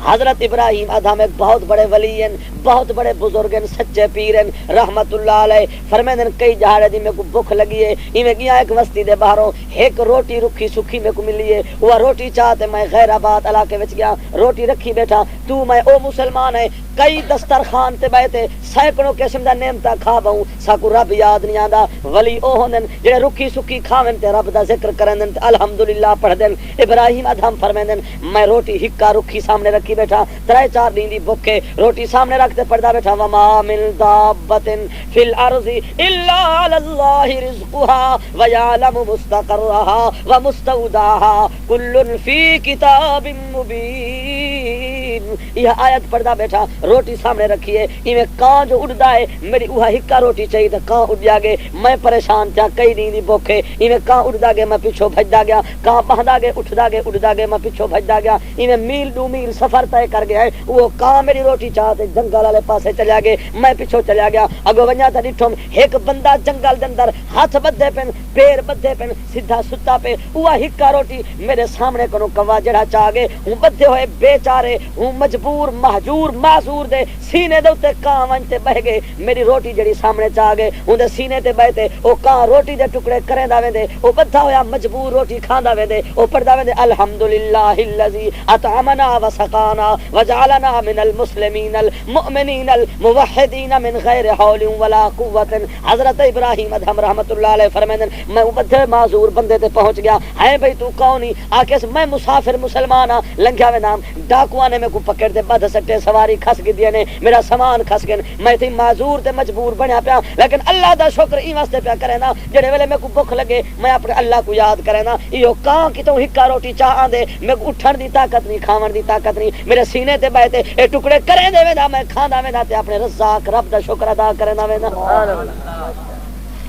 حضرت ابراہیم ادھم ایک بہت بڑے ولی ہیں، بہت بڑے بزرگ ہیں، سچے پیر ہیں رحمت اللہ علیہ۔ فرمیندے کئی جہاڑے دی میں کو بھوک لگی ہے، ایویں گیا ایک بستی دے باہروں ایک روٹی رکھی سکھی میں کو ملی ہے، وہ روٹی چاہتے میں غیر آباد علاقے وچ گیا روٹی رکھی بیٹھا تو میں او مسلمان ہے کئی دسترخوان تے بیٹھے سینکڑوں قسم دا نعمتاں کھا بہوں ساکو رب یاد نہیں آندا۔ ولی او ہوندن جڑے رکھی سکھی کھاون تے رب دا ذکر کرن تے الحمدللہ پڑھ دین۔ ابراہیم ادھم فرمیندن میں روٹی ہکا رکھی سامنے رکھی رکھی بیٹھا 3-4 دن دی بھوکے روٹی سامنے رکھتے پڑھدا بیٹھا وما من دابۃ فی الارض الا علی اللہ رزقها ویعلم مستقرها ومستودعها کل فی کتاب مبین. یہ آیت پڑھدا بیٹھا روٹی سامنے رکھی ہے ایویں کان جو اڑدا ہے میری اوہا ہکا روٹی چاہیے تے کان اڑ جا گے میں پریشان تھا کئی دن دی بھوکے ایویں کان اڑدا گیا میں پیچھے بھجدا گیا کان بہندا گیا اٹھدا گیا اڑدا گیا میں پیچھے بھجدا گیا ایویں میل 2 میل سفر طے کر گیا ہے وہ کان میری روٹی چاہتے جنگل والے پاسے چلیا گیا میں پیچھے چلیا گیا اگو ونجا تے ڈٹھم ایک بندہ جنگل دے اندر ہاتھ بدھے پن پیر بدھے پن سیدھا ستا پہ اوہا ہکا روٹی میرے سامنے کنو کوا جڑا چاہ گئے ہوں بدھے ہوئے بیچارے ہوں مجبور مہجور معذور دے سینے دے اوتے کان ونج تے بہ گئے میری روٹی جڑی سامنے چاہ گئے ہوں دے سینے تے بہتے او کان روٹی دے ٹکڑے کریں دا ویندے او بدھا ہویا مجبور روٹی کھاندا ویندے او پڑھدا ویندے الحمدللہ الذی اطعمنا وسقانا وجعلنا من المسلمین المؤمنین الموحدین من غیر حول ولا قوت. حضرت ابراہیم ادھم رحمت اللہ علیہ فرمائیں میں بدھے معذور بندے تے پہنچ گیا ہے بھئی تو کونی آکے میں مسافر مسلمان ہاں لنگھیا وے نام ڈاکواں نے میں کو پکڑ تے بدھ سٹے سواری کھس گئی نے میرا سامان کھس گئے میں تھی معذور تے مجبور بنیا پیا لیکن اللہ دا شکر ای واسطے پیا کرے نا جڑے ویلے میں کو بھوک لگے میں اپنے اللہ کو یاد کرے نا ایو کان کتوں ہکا روٹی چاہ آندے میں کو اٹھن دی طاقت نہیں کھاون دی طاقت نہیں میرے سینے تے بیٹھے اے ٹکڑے کرے دے ویندا میں کھاندا ویندا تے اپنے رزاق رب دا شکر ادا کرنا ویندا.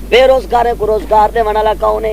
بے روزگار کو روزگار دے والا کون ہے؟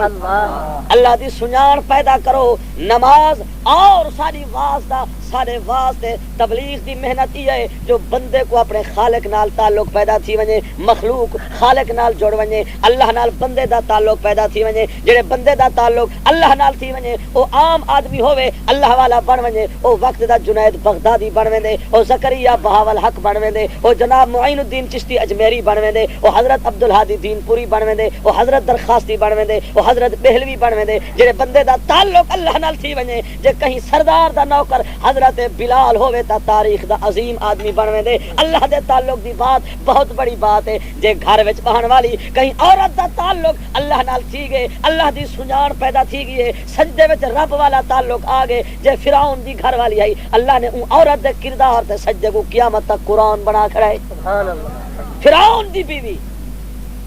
اللہ دی سنجان پیدا کرو. نماز اور ساری واسطہ سارے واسطے تبلیغ دی محنت یہ ہے جو بندے کو اپنے خالق نال تعلق پیدا تھی ونجے مخلوق خالق نال جوڑ ونجے اللہ نال بندے دا تعلق پیدا تھی ونجے جڑے بندے دا تعلق اللہ نال تھی ونجے او عام آدمی ہوے اللہ والا بن ونجے او وقت دا جنید بغدادی بن ویندے او زکریا بہاول حق بن ویندے او جناب معین الدین چشتی اجمیری بن ویندے او حضرت عبدالہادی دین پوری بن ویندے او حضرت درخواستی بن ویندے او حضرت بہلوی بن ویندے جڑے بندے دا تعلق اللہ نال تھی ونجے جے کہیں سردار دا نوکر حضرت بلال ہوئے تا تاریخ دا عظیم آدمی بنوے دے اللہ دے تعلق دی بات بہت بڑی بات ہے. جے گھر وچ بہن والی کہیں عورت دا تعلق اللہ نال تھی گئے اللہ دی سنجان پیدا تھی گئی ہے سجدے وچ رب والا تعلق آ گئے جے فرعون دی گھر والی آئی اللہ نے اون عورت دے کردار تے سجدے کو قیامت تک قرآن بنا کھڑا ہے سبحان اللہ فرعون دی بیوی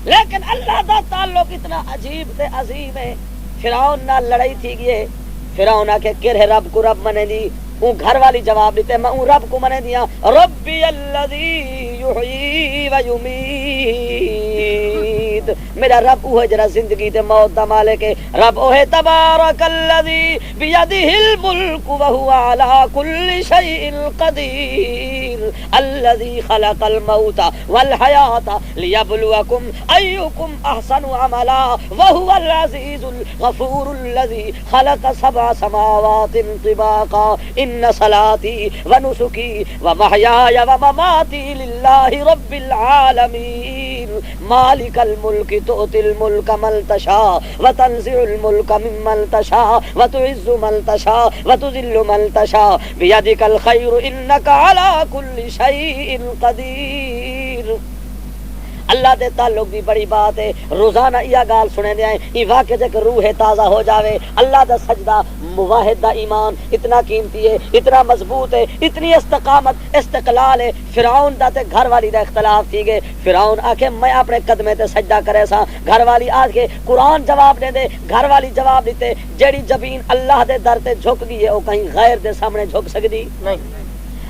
لیکن اللہ دا تعلق اتنا عجیب تے عظیم ہے. فرعون نال لڑائی تھی گئی ہے فرعون آ کے کرے رب کو رب منے دی اون گھر والی جواب دیتے میں اون رب کو منے دیا ربی الذی یحیی و یمیت میرا رب وہ جرا زندگی تے موت دا مالک ہے رب وہ تبارک الذی بیدہ الملک وہو علی کل شیء قدیر الذی خلق الموت والحیات لیبلوکم ایکم احسن عملا وہو العزیز الغفور الذی خلق 7 سماوات طباقا ان صلاتی و نسکی و محیای و مماتی للہ رب العالمین مالک الملک تؤتی الملک من تشاء و تنزع الملک ممن تشاء و تعز من تشاء و تذل من تشاء بیدک الخیر انک علی کل شیء قدیر. اللہ دے تعلق دی بڑی بات ہے روزانہ یہ گال سنے دے یہ واقعہ جے کہ روح تازہ ہو جاوے اللہ دا سجدہ موحد دا ایمان اتنا قیمتی ہے اتنا مضبوط ہے اتنی استقامت استقلال ہے. فرعون دا تے گھر والی دا اختلاف تھی گئے فرعون آکے میں اپنے قدمے تے سجدہ کرے سا گھر والی آج کے قرآن جواب دے دے گھر والی جواب دیتے جیڑی جبین اللہ دے در تے جھک گئی ہے وہ کہیں غیر دے سامنے جھک سکتی نہیں.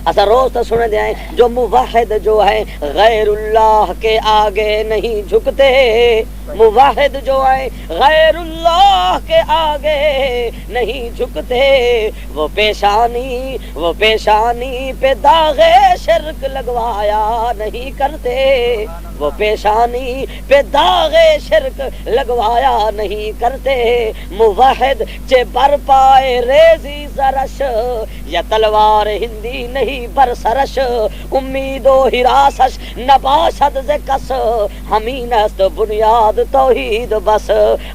ایسا روز تو سنے دیں جو موحد جو ہے غیر اللہ کے آگے نہیں جھکتے موحد جو ہے غیر اللہ کے آگے نہیں جھکتے وہ پیشانی پہ داغ شرک لگوایا نہیں کرتے وہ پیشانی پہ داغ شرک لگوایا نہیں کرتے موحد چے بر پائے ریزی زرش یا تلوار ہندی نہیں بر سرش امید و حراسش نباشد ز کس ہمین است بنیاد توحید بس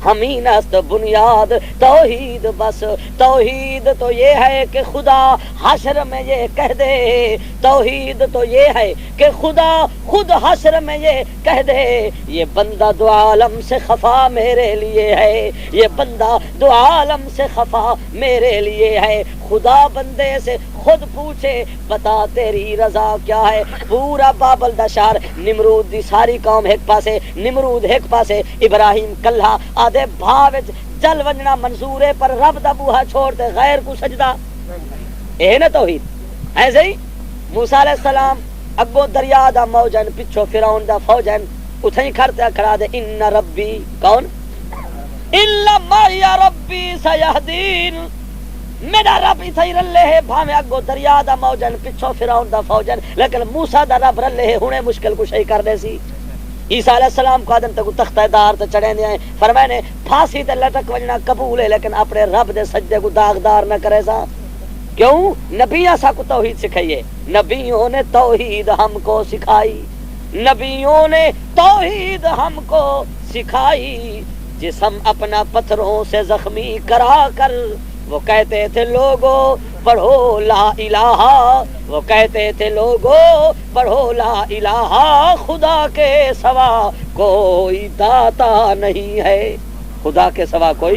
ہمین است بنیاد توحید بس. توحید تو یہ ہے کہ خدا حشر میں یہ کہہ دے توحید تو یہ ہے کہ خدا خود حشر میں یہ کہہ دے یہ بندہ دو عالم سے خفا میرے لیے ہے یہ بندہ دو عالم سے خفا میرے لیے ہے خدا بندے سے خود پوچھے بتا تیری رضا کیا ہے. پورا بابل دا شہر نمرود دی ساری قوم ایک پاسے, نمرود ایک پاسے, ابراہیم کلھا آدھے بھا وچ جل ونجنا منظور ہے پر رب دا بوہا چھوڑ تے غیر کو سجدہ. اے نا توحید. ایسے ہی موسیٰ علیہ السلام اگو دریا دا موجن پچھو فرعون دا فوجن اتھیں کھڑتے کھڑا دے ان ربی کون الا معی ربی سیہدین. میرا رب اتھیں رلے ہے بھاویں اگو دریا دا موجن پچھو فرعون دا فوجن لیکن موسیٰ دا رب رلے ہے ہنے مشکل کو شئی کر دے سی. عیسیٰ علیہ السلام کو آدم تک تختہ دار تے چڑھیں دے آئیں فرمائے نے پھانسی تے لٹک وجنا قبول ہے لیکن اپنے رب دے سجدے کو داغدار نہ کرے سا. کیوں؟ نبی ایسا کو توحید سکھائیے. نبیوں نے توحید ہم کو سکھائی, نبیوں نے توحید ہم کو سکھائی. جسم اپنا پتھروں سے زخمی کرا کر وہ کہتے تھے لوگوں پڑھو لا الہ, وہ کہتے تھے لوگوں پڑھو لا الہ, خدا کے سوا کوئی داتا نہیں ہے. خدا کے سوا کوئی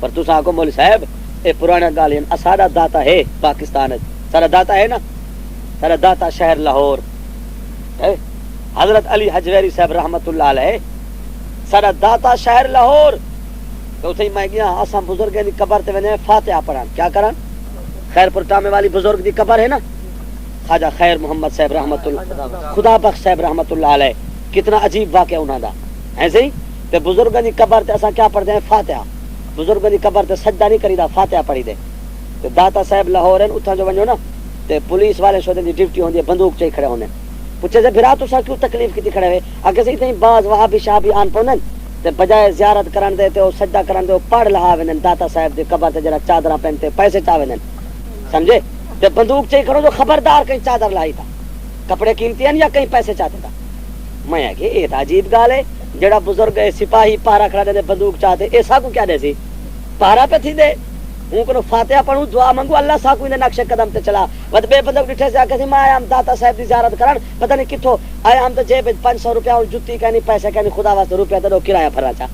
پر تساں آکو مولوی صاحب اے پرانا گالین سارا داتا ہے پاکستان سارا داتا ہے نا, سارا داتا شہر لاہور حضرت علی حجویری صاحب رحمت اللہ علیہ سارا داتا شہر لاہور. تو اتھے میں گیا اساں بزرگیں دی قبر تے ونے فاتحہ پڑھان کیا کران. خیر پور ٹامے والی بزرگ دی قبر ہے نا خواجہ خیر محمد صاحب رحمت اللہ خدا بخش صاحب رحمت اللہ علیہ, کتنا عجیب واقعہ انہاں دا. ایسے ہی تے بزرگاں دی قبر تے اساں کیا پڑھدے ہیں فاتحہ. بزرگاں دی قبر تے سجدہ نہیں کریدا فاتحہ پڑھی دے. تے داتا صاحب لاہور ہیں اتھاں جو ونجو نا تے پولیس والے شودے دی ڈیوٹی ہوندی ہے بندوق چے کھڑے ہوندے. پوچھے سے بھرا تساں کیوں تکلیف کیتی کھڑے ہوئے اگے سے اتنی باز وہابی شابی آن پوندن تے بجائے زیارت کرن دے تے او سجدہ کرن دے او پڑھ لہا وینن داتا صاحب دی قبر تے جڑا چادراں پہنتے پیسے چاوینن سمجھے تے بندوق چے کھڑو جو خبردار کہیں چادر لائی تھا کپڑے قیمتی ہیں یا کہیں پیسے چاہتے تھا. میں کہ اے تا عجیب گال ہے جڑا بزرگ سپاہی پارا کھڑا دے بندوق چاہتے ایسا کو کیا دے سی پارا پہ تھی دے ہوں کو فاتحہ پڑھوں دعا منگو اللہ سا کو نقش قدم تے چلا ود بے بندک ڈٹھے سے آکے سی میں آیا ہم داتا صاحب دی زیارت کرن پتہ نہیں کتھوں آیا ہم تے جیب 500 روپیہ اور جُتی کہنی پیسے کہنی خدا واسطے روپیہ تے دو کرایہ بھرا چا.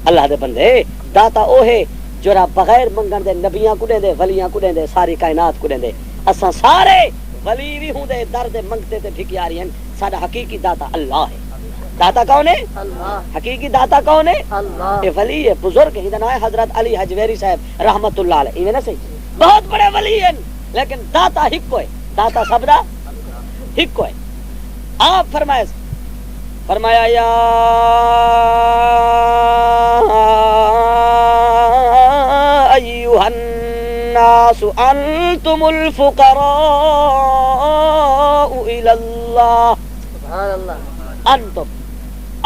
اللہ دے بندے داتا او ہے جڑا بغیر منگن دے نبیاں کو دے ولیاں کو دے ساری کائنات کو دے. اساں سارے ولی بھی ہوں دے درد منگتے تے بھکیاری ہیں. ساڈا حقیقی داتا اللہ ہے. داتا کون ہے؟ اللہ. حقیقی داتا کون ہے؟ اللہ. یہ ولی ہے بزرگ ہے نام ہے حضرت علی حجویری صاحب رحمت اللہ علیہ. ایویں نہ صحیح بہت بڑے ولی ہیں لیکن داتا ہکو ہے. داتا سب دا ہکو ہے. آپ فرمایا یا ایھا الناس انتم الفقراء الی اللہ. سبحان اللہ.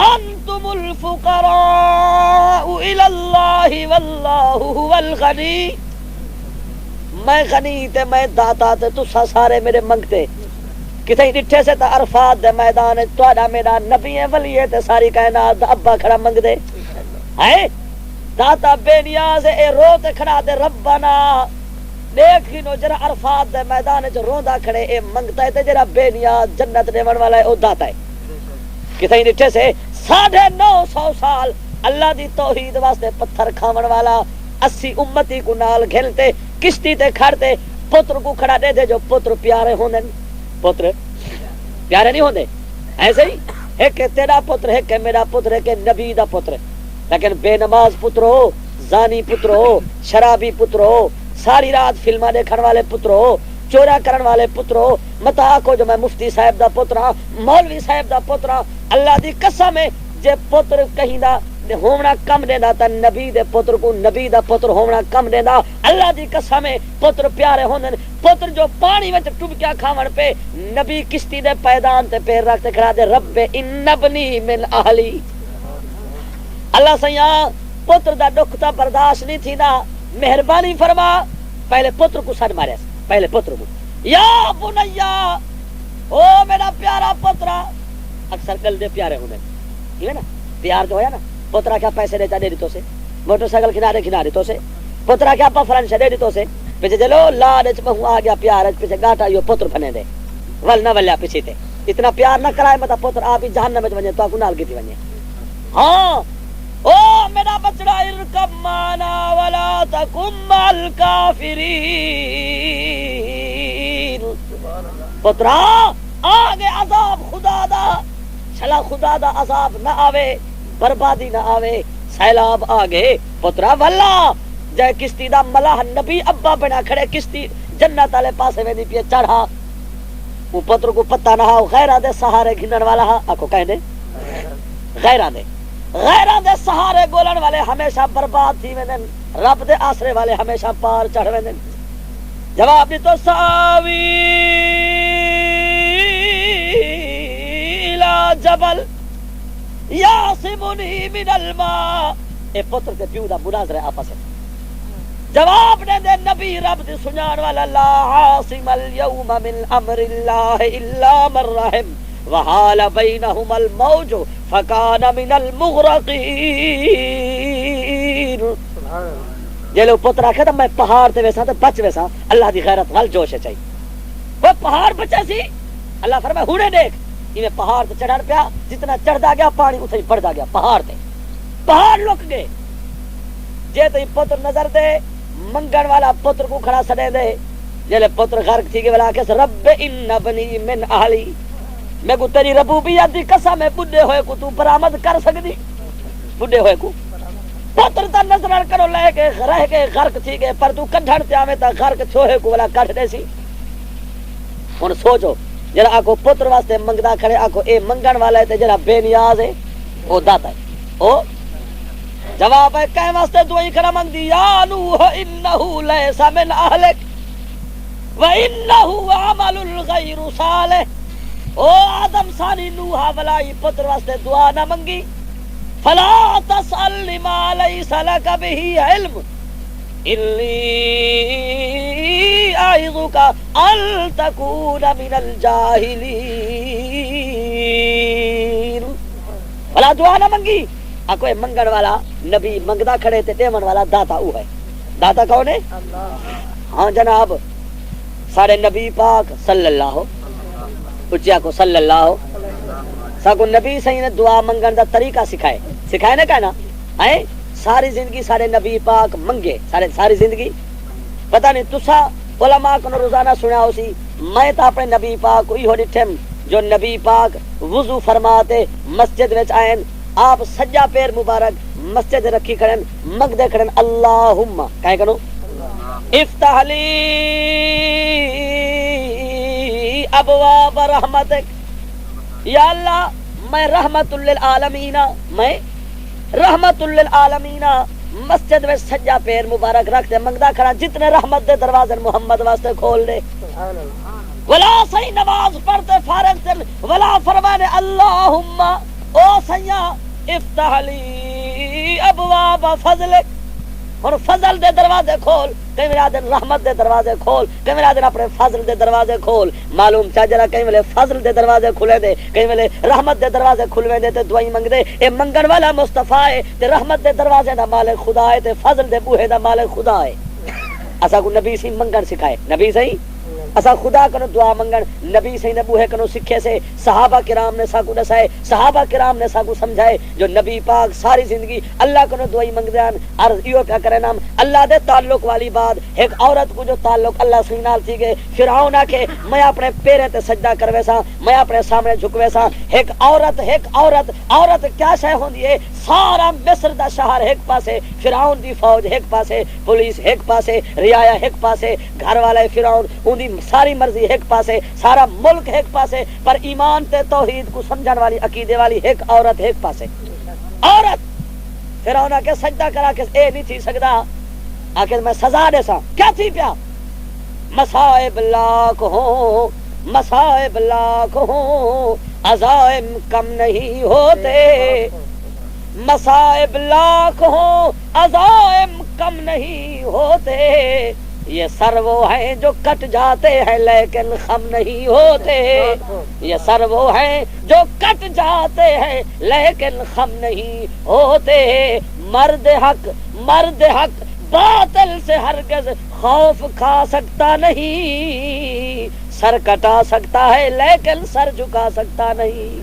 انتم الفقراء الی اللہ واللہ هو الغنی. میں غنی تے میں داتا تے تسا سارے میرے منگتے. کتھے ڈٹھے سے تا عرفات دے میدان تہاڈا میرا نبی ولی تے ساری کائنات دا ابا کھڑا منگدے ہے. داتا بے نیاز اے رو تے کھڑا دے ربنا دیکھ نو جرا عرفات دے میدان وچ روندا کھڑے اے منگتا ہے تے جرا بے نیاز جنت دیون والا ہے او داتا ہے. کتھے ڈٹھے سے 950 سال اللہ دی توحید واسطے پتھر کھاون والا 80 امتی کو نال گھلتے کشتی تے کھڑتے پتر کو کھڑا دے دے جو پتر پیارے ہوندے. پتر پیارے نہیں ہوندے. ایسے ہی ایک تیرا پتر ہے کہ میرا پتر ہے کہ نبی دا پتر ہے لیکن بے نماز پتر ہو زانی پتر ہو شرابی پتر ہو ساری رات فلماں دیکھن والے پتر ہو چورا کرن والے پتر ہو متا کو جو میں مفتی صاحب دا پتر ہاں مولوی صاحب دا پتر ہاں. اللہ دی قسم ہے جے پتر کہیں دا ہونا کم دینا تا نبی دے پتر کو نبی دا پتر ہونا کم دینا. اللہ دی قسم ہے پتر پیارے ہوندن. پتر جو پانی وچ ٹبکیا کھاون پہ نبی کشتی دے پیدان تے پیر رکھ تے کھڑا دے رب ان ابنی من اہلی. اللہ سیاں پتر دا دکھ تا برداشت نہیں تھی نا مہربانی فرما پہلے پتر کو سڑ مارے پہلے پتر کو یا بنیا او میرا پیارا پترا. اکثر گل دے پیارے ہوندے یہ نا پیار جو ہے نا پترا کیا پیسے دیتا دے دیتو سے موٹر سائیکل کھنا دیتو سے پترا کیا پفرن سے دے دیتو سے پیچھے چلو لاڈ بہو آ گیا پیار پیچھے گاٹا یہ پتر بنے دے ول نہ ولیا پیچھے تے اتنا پیار نہ کرائے مطلب پتر آپ ہی جہنم میں ونجے تو کو نال کیتی ونجے. ہاں او میرا بچڑا ارکب مانا ولا تکم مال کافرین، پترا آگے عذاب خدا دا، چلا خدا دا عذاب نہ آوے، بربادی نہ آوے، سیلاب آگے پترا واللہ جے کشتی دا ملاح نبی ابا بنا کھڑے کشتی جنت والے پاسے میں دی پی چڑھا، وہ پتر کو پتہ نہ ہا غیرہ دے سہارے گھنن والا ہا، آکو کہنے غیرہ دے سہارے گولن والے ہمیشہ برباد تھی ویندن، رب دے آسرے والے ہمیشہ پار چڑھ ویندن۔ جواب دی تو ساوی لا جبل یاسمنی من الماء، اے پتر تے پیو دا مناظرہ آپس ہے۔ جواب نے دے نبی رب دی سنان والا لا عاصم اليوم من امر اللہ الا من رحم وحال بینہم الموج فکان من المغرقین۔ یہ لوگ پتر آکھے میں پہاڑ تے ویسا تے بچ ویسا، اللہ دی غیرت وال جوش ہے چاہیے، وہ پہاڑ بچے سی، اللہ فرمائے ہونے دیکھ یہ پہاڑ تے چڑھن پیا، جتنا چڑھدا گیا پانی اتنا ہی بڑھدا گیا، پہاڑ لک گئے۔ جے تے پتر نظر دے منگن والا پتر کو کھڑا سڑے دے، جلے پتر غرق تھی گئے والا کہ رب ان ابنی من اہلی، میں کو تیری ربوبیت دی قسم ہے بڈھے ہوئے کو تو برآمد کر سکدی، بڈھے ہوئے کو پتر تا نظر کرو لے کے رہ کے غرق تھی گئے، پر تو کڈھن تے آویں تا غرق چھوہے کو والا کڈھ دے سی۔ ہن سوچو جڑا آکو پتر واسطے منگدا کھڑے، آکو اے منگن والا ہے تے جڑا بے نیاز ہے او داتا ہے، او جواب ہے کہیں واسطے دعائی کھڑا منگ دی یا نوح انہو لیسا من اہلک وانہو عمل الغیر صالح۔ او آدم ثانی نوح ولائی پتر واسطے دعا نہ منگی، فلا تسأل لما لیس لک بہ علم انی اعظک ان تکون من الجاہلین۔ فلا دعا نہ منگی، کوئی منگن والا نبی منگدا کھڑے تے دیون والا داتا او ہے، داتا کون ہے؟ ہاں جناب سارے نبی پاک صلی اللہ اچیا کو صلی اللہ ساکو نبی صحیح نے دعا منگن دا طریقہ سکھائے نہ کہنا ہے، ساری زندگی سارے نبی پاک منگے، ساری زندگی پتہ نہیں تسا علماء کو روزانہ سنیا ہو سی، میں تا اپنے نبی پاک کوئی ہو ڈٹھم جو نبی پاک وضو فرماتے مسجد وچ آئیں، آپ سجا پیر مبارک مسجد رکھی کھڑن منگ دے کھڑن اللہم کہیں کنو افتح لی ابواب رحمتک، یا اللہ میں رحمت للعالمین، مسجد میں سجا پیر مبارک رکھ دے منگدا کھڑا، جتنے رحمت دے دروازے محمد واسطے کھول دے، ولا صحیح نماز پڑھتے فارغ دل ولا فرمانے اللہم او سیاں افتح لی ابواب فضلک، اور فضل دے دروازے کھول، کئی میرا دن رحمت دے دروازے کھول، کئی میرا دن اپنے فضل دے دروازے کھول، معلوم چا جرا کئی ویلے فضل دے دروازے کھلے دے، کئی ویلے رحمت دے دروازے کھلوے دے تے دعائی منگ دے، اے منگن والا مصطفیٰ ہے تے رحمت دے دروازے دا مالک خدا ہے تے فضل دے بوہے دا مالک خدا ہے۔ اسا کو نبی سی منگن سکھائے، نبی صحیح اسا خدا کنو دعا منگن نبی صحیح نے بوہے کنو سکھے سے، صحابہ کرام نے ساکو دسائے، صحابہ کرام نے ساکو سمجھائے، جو نبی پاک ساری زندگی اللہ کنو دعائی منگ دیان، عرض ایو کیا کرے نام اللہ دے تعلق والی بات، ایک عورت کو جو تعلق اللہ سے نال تھی گئے، فرعون آکے میں اپنے پیرے تے سجدہ کروے سا، میں اپنے سامنے جھکوے سا، ایک عورت کیا شے ہوندی ہے، سارا مصر دا شہر ایک پاسے، فرعون دی فوج ایک پاسے، پولیس ایک پاسے، رعایا ایک پاسے، گھر والے فرعون ان دی ساری مرضی ایک پاسے، سارا ملک ایک پاسے، پر ایمان تے توحید کو سمجھن والی عقیدے والی ایک عورت ایک پاسے۔ عورت فرعون آ کے سجدہ کرا کے اے نہیں تھی سکدا، آخر میں سزا دے سا، کیا تھی پیا؟ مصائب لاکھ ہوں عزائم کم نہیں ہوتے، مصائب لاکھ ہوں عزائم کم نہیں ہوتے، یہ سر وہ ہیں جو کٹ جاتے ہیں لیکن خم نہیں ہوتے، یہ سر وہ ہیں جو کٹ جاتے ہیں لیکن خم نہیں ہوتے، مرد حق باطل سے ہرگز خوف کھا سکتا نہیں، سر کٹا سکتا ہے لیکن سر جھکا سکتا نہیں۔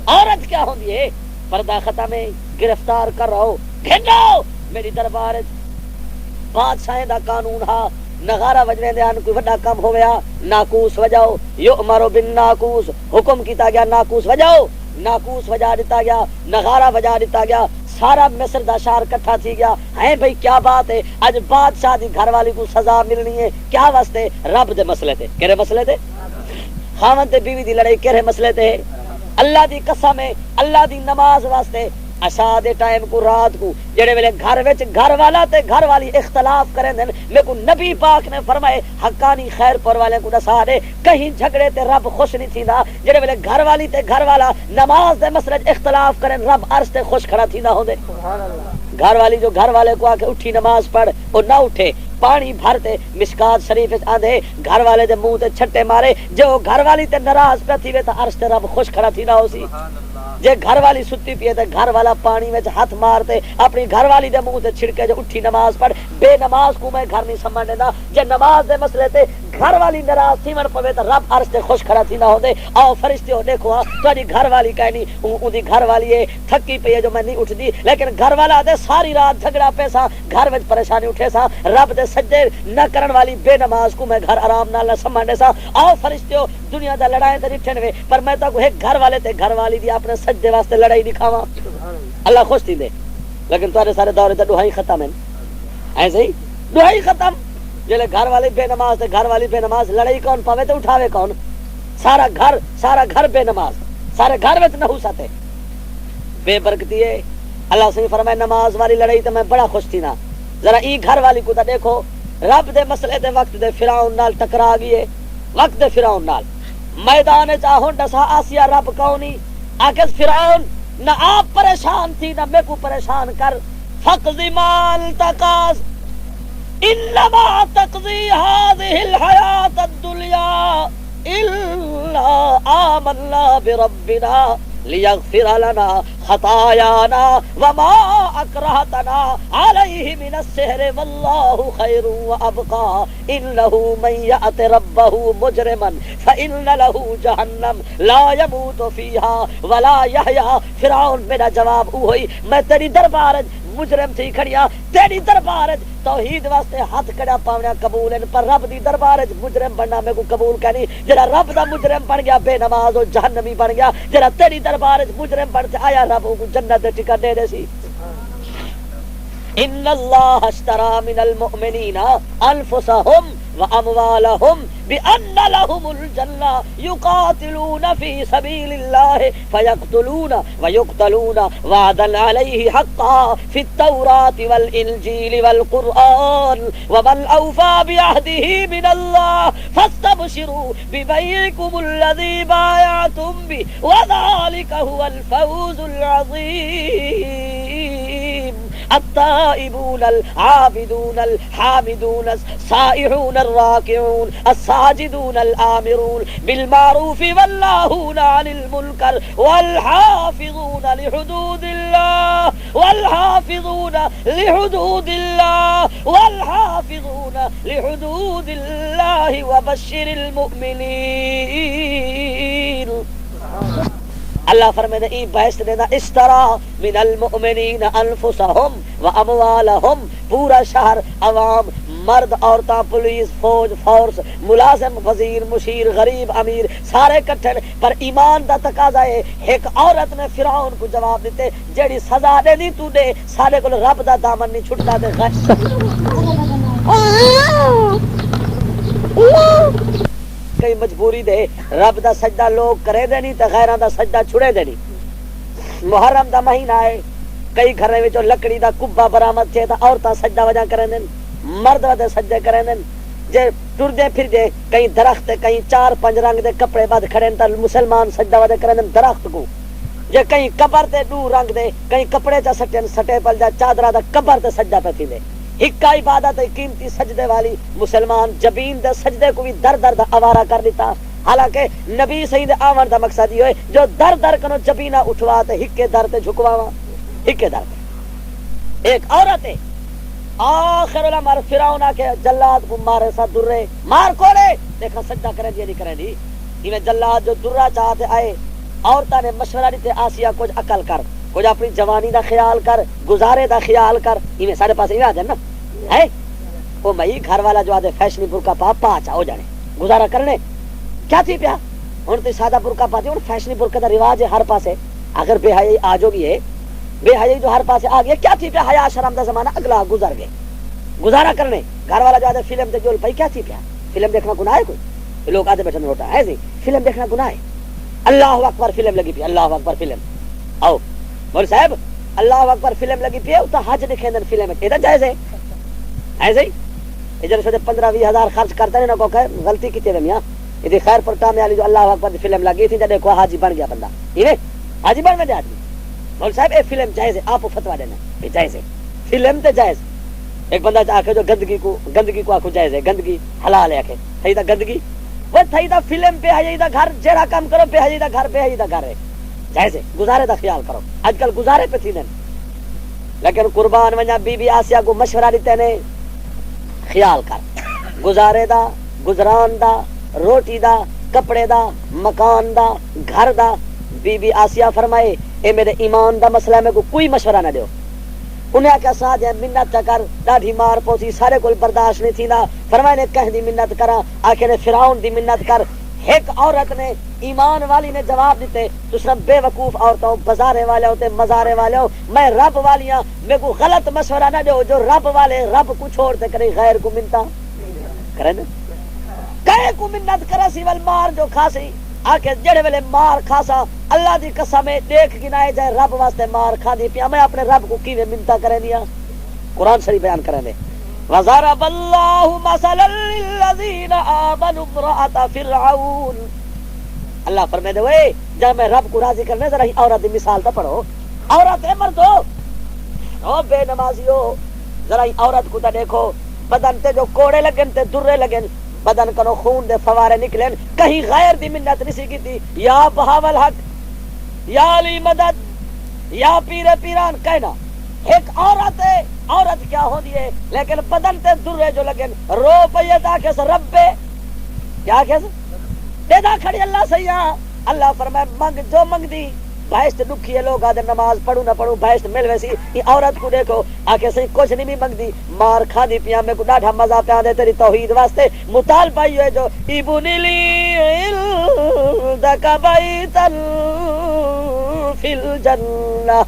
عورت کیا ہوندی ہے؟ پردہ ختم ہے، گرفتار کر رہا ہو گھنو میری دربار بادشاہ دا قانون ہا نغارہ وجنے دے ان کوئی وڈا کام ہویا ناقوس وجاؤ یؤمر بالناقوس حکم کیتا گیا ناقوس وجاؤ ناقوس وجا دیتا گیا نغارہ وجا دیتا گیا سارا مصر دا شہر کٹھا تھی گیا ہے بھئی کیا بات ہے اج بادشاہ دی گھر والی کو سزا ملنی ہے کیا واسطے رب دے مسئلے تے کہڑے مسئلے تے خاوند تے بیوی دی لڑائی کہڑے مسئلے تے اللہ دی قسم ہے اللہ دی نماز واسطے عشاء دے ٹائم کو رات کو جڑے ویلے گھر وچ گھر والا تے گھر والی اختلاف کریں دن میں کو نبی پاک نے فرمائے حقانی خیر پور والے کو دسا دے کہیں جھگڑے تے رب خوش نہیں تھیندا جڑے ویلے گھر والی تے گھر والا نماز دے مسئلے اختلاف کریں رب عرش تے خوش کھڑا تھیندا ہوندے سبحان اللہ گھر والی جو گھر والے کو آ کے اٹھی نماز پڑھ او نہ اٹھے پانی بھرتے مشکات شریف آندے گھر والے دے منہ تے چھٹے مارے جو گھر والی تے ناراض پہ تھی وے تے عرش تے رب خوش کھڑا تھیندا ہو سی جے گھر والی ستی پیے تے گھر والا پانی وچ ہاتھ مارتے اپنی گھر والی دے منہ تے چھڑکے جو اٹھی نماز پڑھ بے نماز کو میں گھر نہیں سمجھ دیندا جے نماز دے مسئلے تے گھر والی ناراض تھی من پوے تے رب عرش تے خوش کھڑا تھی نہ ہوندے آؤ فرشتے دیکھو تہاڈی گھر والی کہنی اودی گھر والی ہے تھکی پئی ہے جو میں نہیں اٹھدی لیکن گھر والا تے ساری رات جھگڑا پیسا گھر وچ پریشانی اٹھے سا رب دے سجدے نہ کرن والی بے نماز کو میں گھر آرام نال نہ سمجھنے سا آؤ فرشتے دنیا دا لڑائیں تے ڈٹھن وے پر میں تا کو ایک گھر والے تے گھر والی دی اپنے سجدے واسطے لڑائی دکھاواں اللہ خوش تھی دے لیکن تہاڈے سارے دورے تے دعائیں ختم ہیں ایسے ہی دعائیں ختم جلے گھر والے بے نماز تے گھر والی بے نماز لڑائی کون پاوے تے اٹھاوے کون سارا گھر بے نماز سارے گھر وچ نحوست ہے بے برکتی ہے اللہ سے فرمائے نماز والی لڑائی تے میں بڑا خوش تھی نا ذرا ای گھر والی کو تے دیکھو رب دے مسئلے دے وقت دے فرعون نال ٹکرا گئی ہے وقت دے فرعون نال میدان وچ ہن دسا آسیہ رب کونی آکے فرعون نہ آپ پریشان تھی نہ میں کو پریشان کر فقضی مال تقاض انما تقضی هذه الحیات الدنیا الا آمنا بربنا لیغفر لنا خطایانا وما اکرہتنا علیہ من السحر واللہ خیر وابقا انہو من یأت ربہ مجرما فإن له جہنم لا يموت فیہا ولا یحیا فرعون میرا جواب ہوئی میں تیری دربار مجرم تھی کھڑیا تیری دربار توحید واسطے ہاتھ کڑا پاونا قبول ہے پر رب دی دربار مجرم بننا میں کو قبول کرنی جڑا رب دا مجرم بن گیا بے نماز و جہنمی بن گیا جڑا تیری دربار مجرم بن کے آیا رب کو جنت دے ٹکٹ دے دے سی ان اللہ اشترى من المؤمنین انفسهم واموالهم بان لهم الجنہ یقاتلون فی سبیل اللہ فیقتلون ویقتلون وعدا علیہ حقا فی التوراة والانجیل والقرآن ومن اوفى بعہدہ من اللہ فاستبشروا ببیعکم الذی بایعتم بہ وذلک هو الفوز العظیم التائبون العابدون الحامدون السائحون الراكعون الساجدون الآمرون بالمعروف والناهون عن المنكر والحافظون لحدود الله والحافظون لحدود الله والحافظون لحدود الله وبشر المؤمنين اللہ فرمائے ای بحث دینا اشترا من المؤمنین انفسهم واموالهم پورا شہر عوام مرد عورتاں پولیس فوج فورس ملازم وزیر مشیر غریب امیر سارے کٹھے پر ایمان دا تقاضا ہے ایک عورت نے فرعون کو جواب دیتے جیڑی سزا دے دی تو دے سارے کو رب دا دامن نہیں چھٹتا دے کئی مجبوری دے رب دا سجدہ لوگ کرے دینی تے غیراں دا سجدہ چھڑے دینی محرم دا مہینہ ہے کئی گھرے وچوں لکڑی دا کبا برآمد تھے تے عورتاں سجدہ وجہ کریں دین مرد ودے سجدے کریں دین جے ٹر دے پھر دے کئی درخت کئی 4-5 رنگ دے کپڑے بد کھڑے تے مسلمان سجدہ وجہ کریں دین درخت کو جے کئی قبر تے 2 رنگ دے کئی کپڑے چا سٹن سٹے پل جا چادرہ دا قبر تے سجدہ پہ تھی دے ہکا عبادت قیمتی سجدے والی مسلمان جبین دے سجدے کو بھی در در دا آوارہ کر دیتا حالانکہ نبی سید آمر دا مقصد یہ ہے جو در در کنو جبینہ اٹھواتے ہکے در تے جھکواوا ہکے در تے ایک عورت ہے آخر الامر فرعون کے جلاد کو مارے سا درے مار کوڑے دیکھا سجدہ کریں دی نہیں کریں دی انہیں جلاد جو درہ چاہتے آئے عورتہ نے مشورہ دیتے آسیہ کچھ عقل کر کچھ اپنی جوانی دا خیال کر، گزارے دا خیال کر، ایویں سارے پاس ایویں آ جائے نا ہے وہ مئی گھر والا جو آدھے فیشنی برقع پا پاچا ہو جانے گزارا کرنے کیا تھی پیا ہوں تو سادہ برقع پاتی ہوں فیشنی برقع کا رواج ہے ہر پاسے اگر بے حیائی آ جو گئی ہے بے حیائی جو ہر پاسے آ گئی کیا تھی پیا حیا شرم دا زمانہ اگلا گزر گئے گزارا کرنے گھر والا جو آدھے فلم دے جول پائی کیا تھی پیا فلم دیکھنا گناہ ہے کوئی لوگ آدھے بیٹھے روٹا ہے جی فلم دیکھنا گناہ ہے اللہ اکبر فلم لگی پی اللہ اکبر فلم آؤ مول صاحب اللہ اکبر فلم لگی پی ہے حج دکھے فلم یہ جائز ہے ایسے ہی ادھر سے 15-20 ہزار خرچ کرتا نہیں نہ کہ غلطی کی تھی میاں یہ خیر پر کام والی جو اللہ اکبر کی فلم لگی تھی دیکھو حاجی بن گیا بندہ یہ حاجی بن گیا آدمی مول صاحب یہ فلم جائز ہے آپ فتوا دینا یہ جائز ہے فلم تو جائز ایک بندہ آخے جو گندگی کو آخو جائز ہے گندگی حلال ہے آخے تھئی دا گندگی وہ تھئی دا فلم پہ حیائی دا گھر جیڑا کام کرو پہ حیائی دا گھر پہ حیائی دا گھر ہے جائز ہے گزارے دا خیال کرو آج کل گزارے پہ تھی دن لیکن قربان ونجا بی بی آسیہ کو مشورہ دیتے نے خیال کر گزارے دا گزران دا روٹی دا کپڑے دا مکان دا گھر دا بی بی آسیہ فرمائے اے میرے ایمان دا مسئلہ میں کوئی مشورہ نہ دیو انہیں آکھا ساتھ ہے منت کر ڈاڈھی مار پوسی سارے کو برداشت نہیں تھی نا فرمائے نے کہیں دی منت کرا آکھے نے فراؤن دی منت کر ایک عورت نے ایمان والی نے جواب دیتے تو سب بے وقوف عورتوں بازارے والے ہوتے مزارے والے ہو میں رب والیاں میں کو غلط مشورہ نہ دو جو رب والے رب کو چھوڑتے کرے غیر کو منتا کرے نا کہے کو منت کرا سی ول مار جو کھاسی آکے جڑے ویلے مار کھاسا اللہ دی قسم دیکھ گنائے جائے رب واسطے مار کھا دی پیا میں اپنے رب کو کیویں منتا کرے دیا قرآن شریف بیان کرے دے وَضَرَبَ اللَّهُ مَثَلًا لِّلَّذِينَ آمَنُوا امْرَأَتَ فِرْعَوْنَ اللہ فرمائے دے وے جب میں رب کو راضی کرنے ذرا ہی عورت دی مثال تو پڑھو عورت ہے مردو او بے نمازیو ذرا ہی عورت کو تا دیکھو بدن تے جو کوڑے لگن تے درے لگن بدن کنو خون دے فوارے نکلن کہیں غیر دی منت نہیں کی تھی یا بہاول حق یا علی مدد یا پیر پیران کہنا ایک عورت ہے عورت کیا ہوتی ہے لیکن بدن تے درے جو لگن رو پئیے تاکہ سے رب پہ کیا کہے دے دا کھڑی اللہ سیاں اللہ فرمائے منگ جو منگ دی بھائشت دکھی ہے لوگ آدھے نماز پڑھو نہ پڑھو بھائشت مل ویسی یہ عورت کو دیکھو آکے سے کچھ نہیں بھی منگ دی مار کھا دی پیا میں کو ڈاڑھا مزہ پہ آدھے تیری توحید واسطے مطالبہ یہ جو ابنی لی عندک بیتا فی الجنہ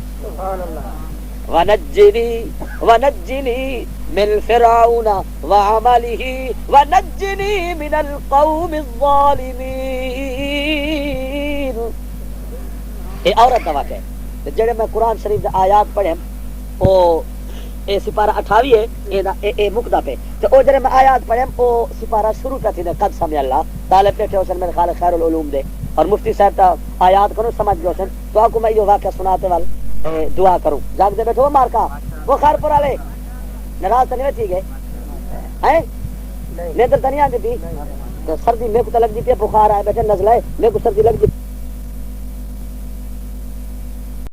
ونجنی من فرعون وعمله ونجنی من القوم الظالمین اے عورت کا واقعہ ہے جڑے میں قرآن شریف دے آیات پڑھے او اے سپارہ 28 ہے اے مقدہ پہ تو او جڑے میں آیات پڑھے او سپارہ شروع کرتی دے قد سمع اللہ طالب بیٹھے حسن میرے خالق خیر العلوم دے اور مفتی صاحب تا آیات کرو سمجھ گئے حسن تو آپ کو میں یہ واقعہ سناتے وال دعا کروں جاگ دے بیٹھو مار کا وہ خیر پر آلے نراز تنیوے تھی گئے ہیں نیدر تنیاں دی تھی سردی میں کو تلک دی پی بخار آئے بیٹھے نزلہ ہے میں کو سردی لگ دی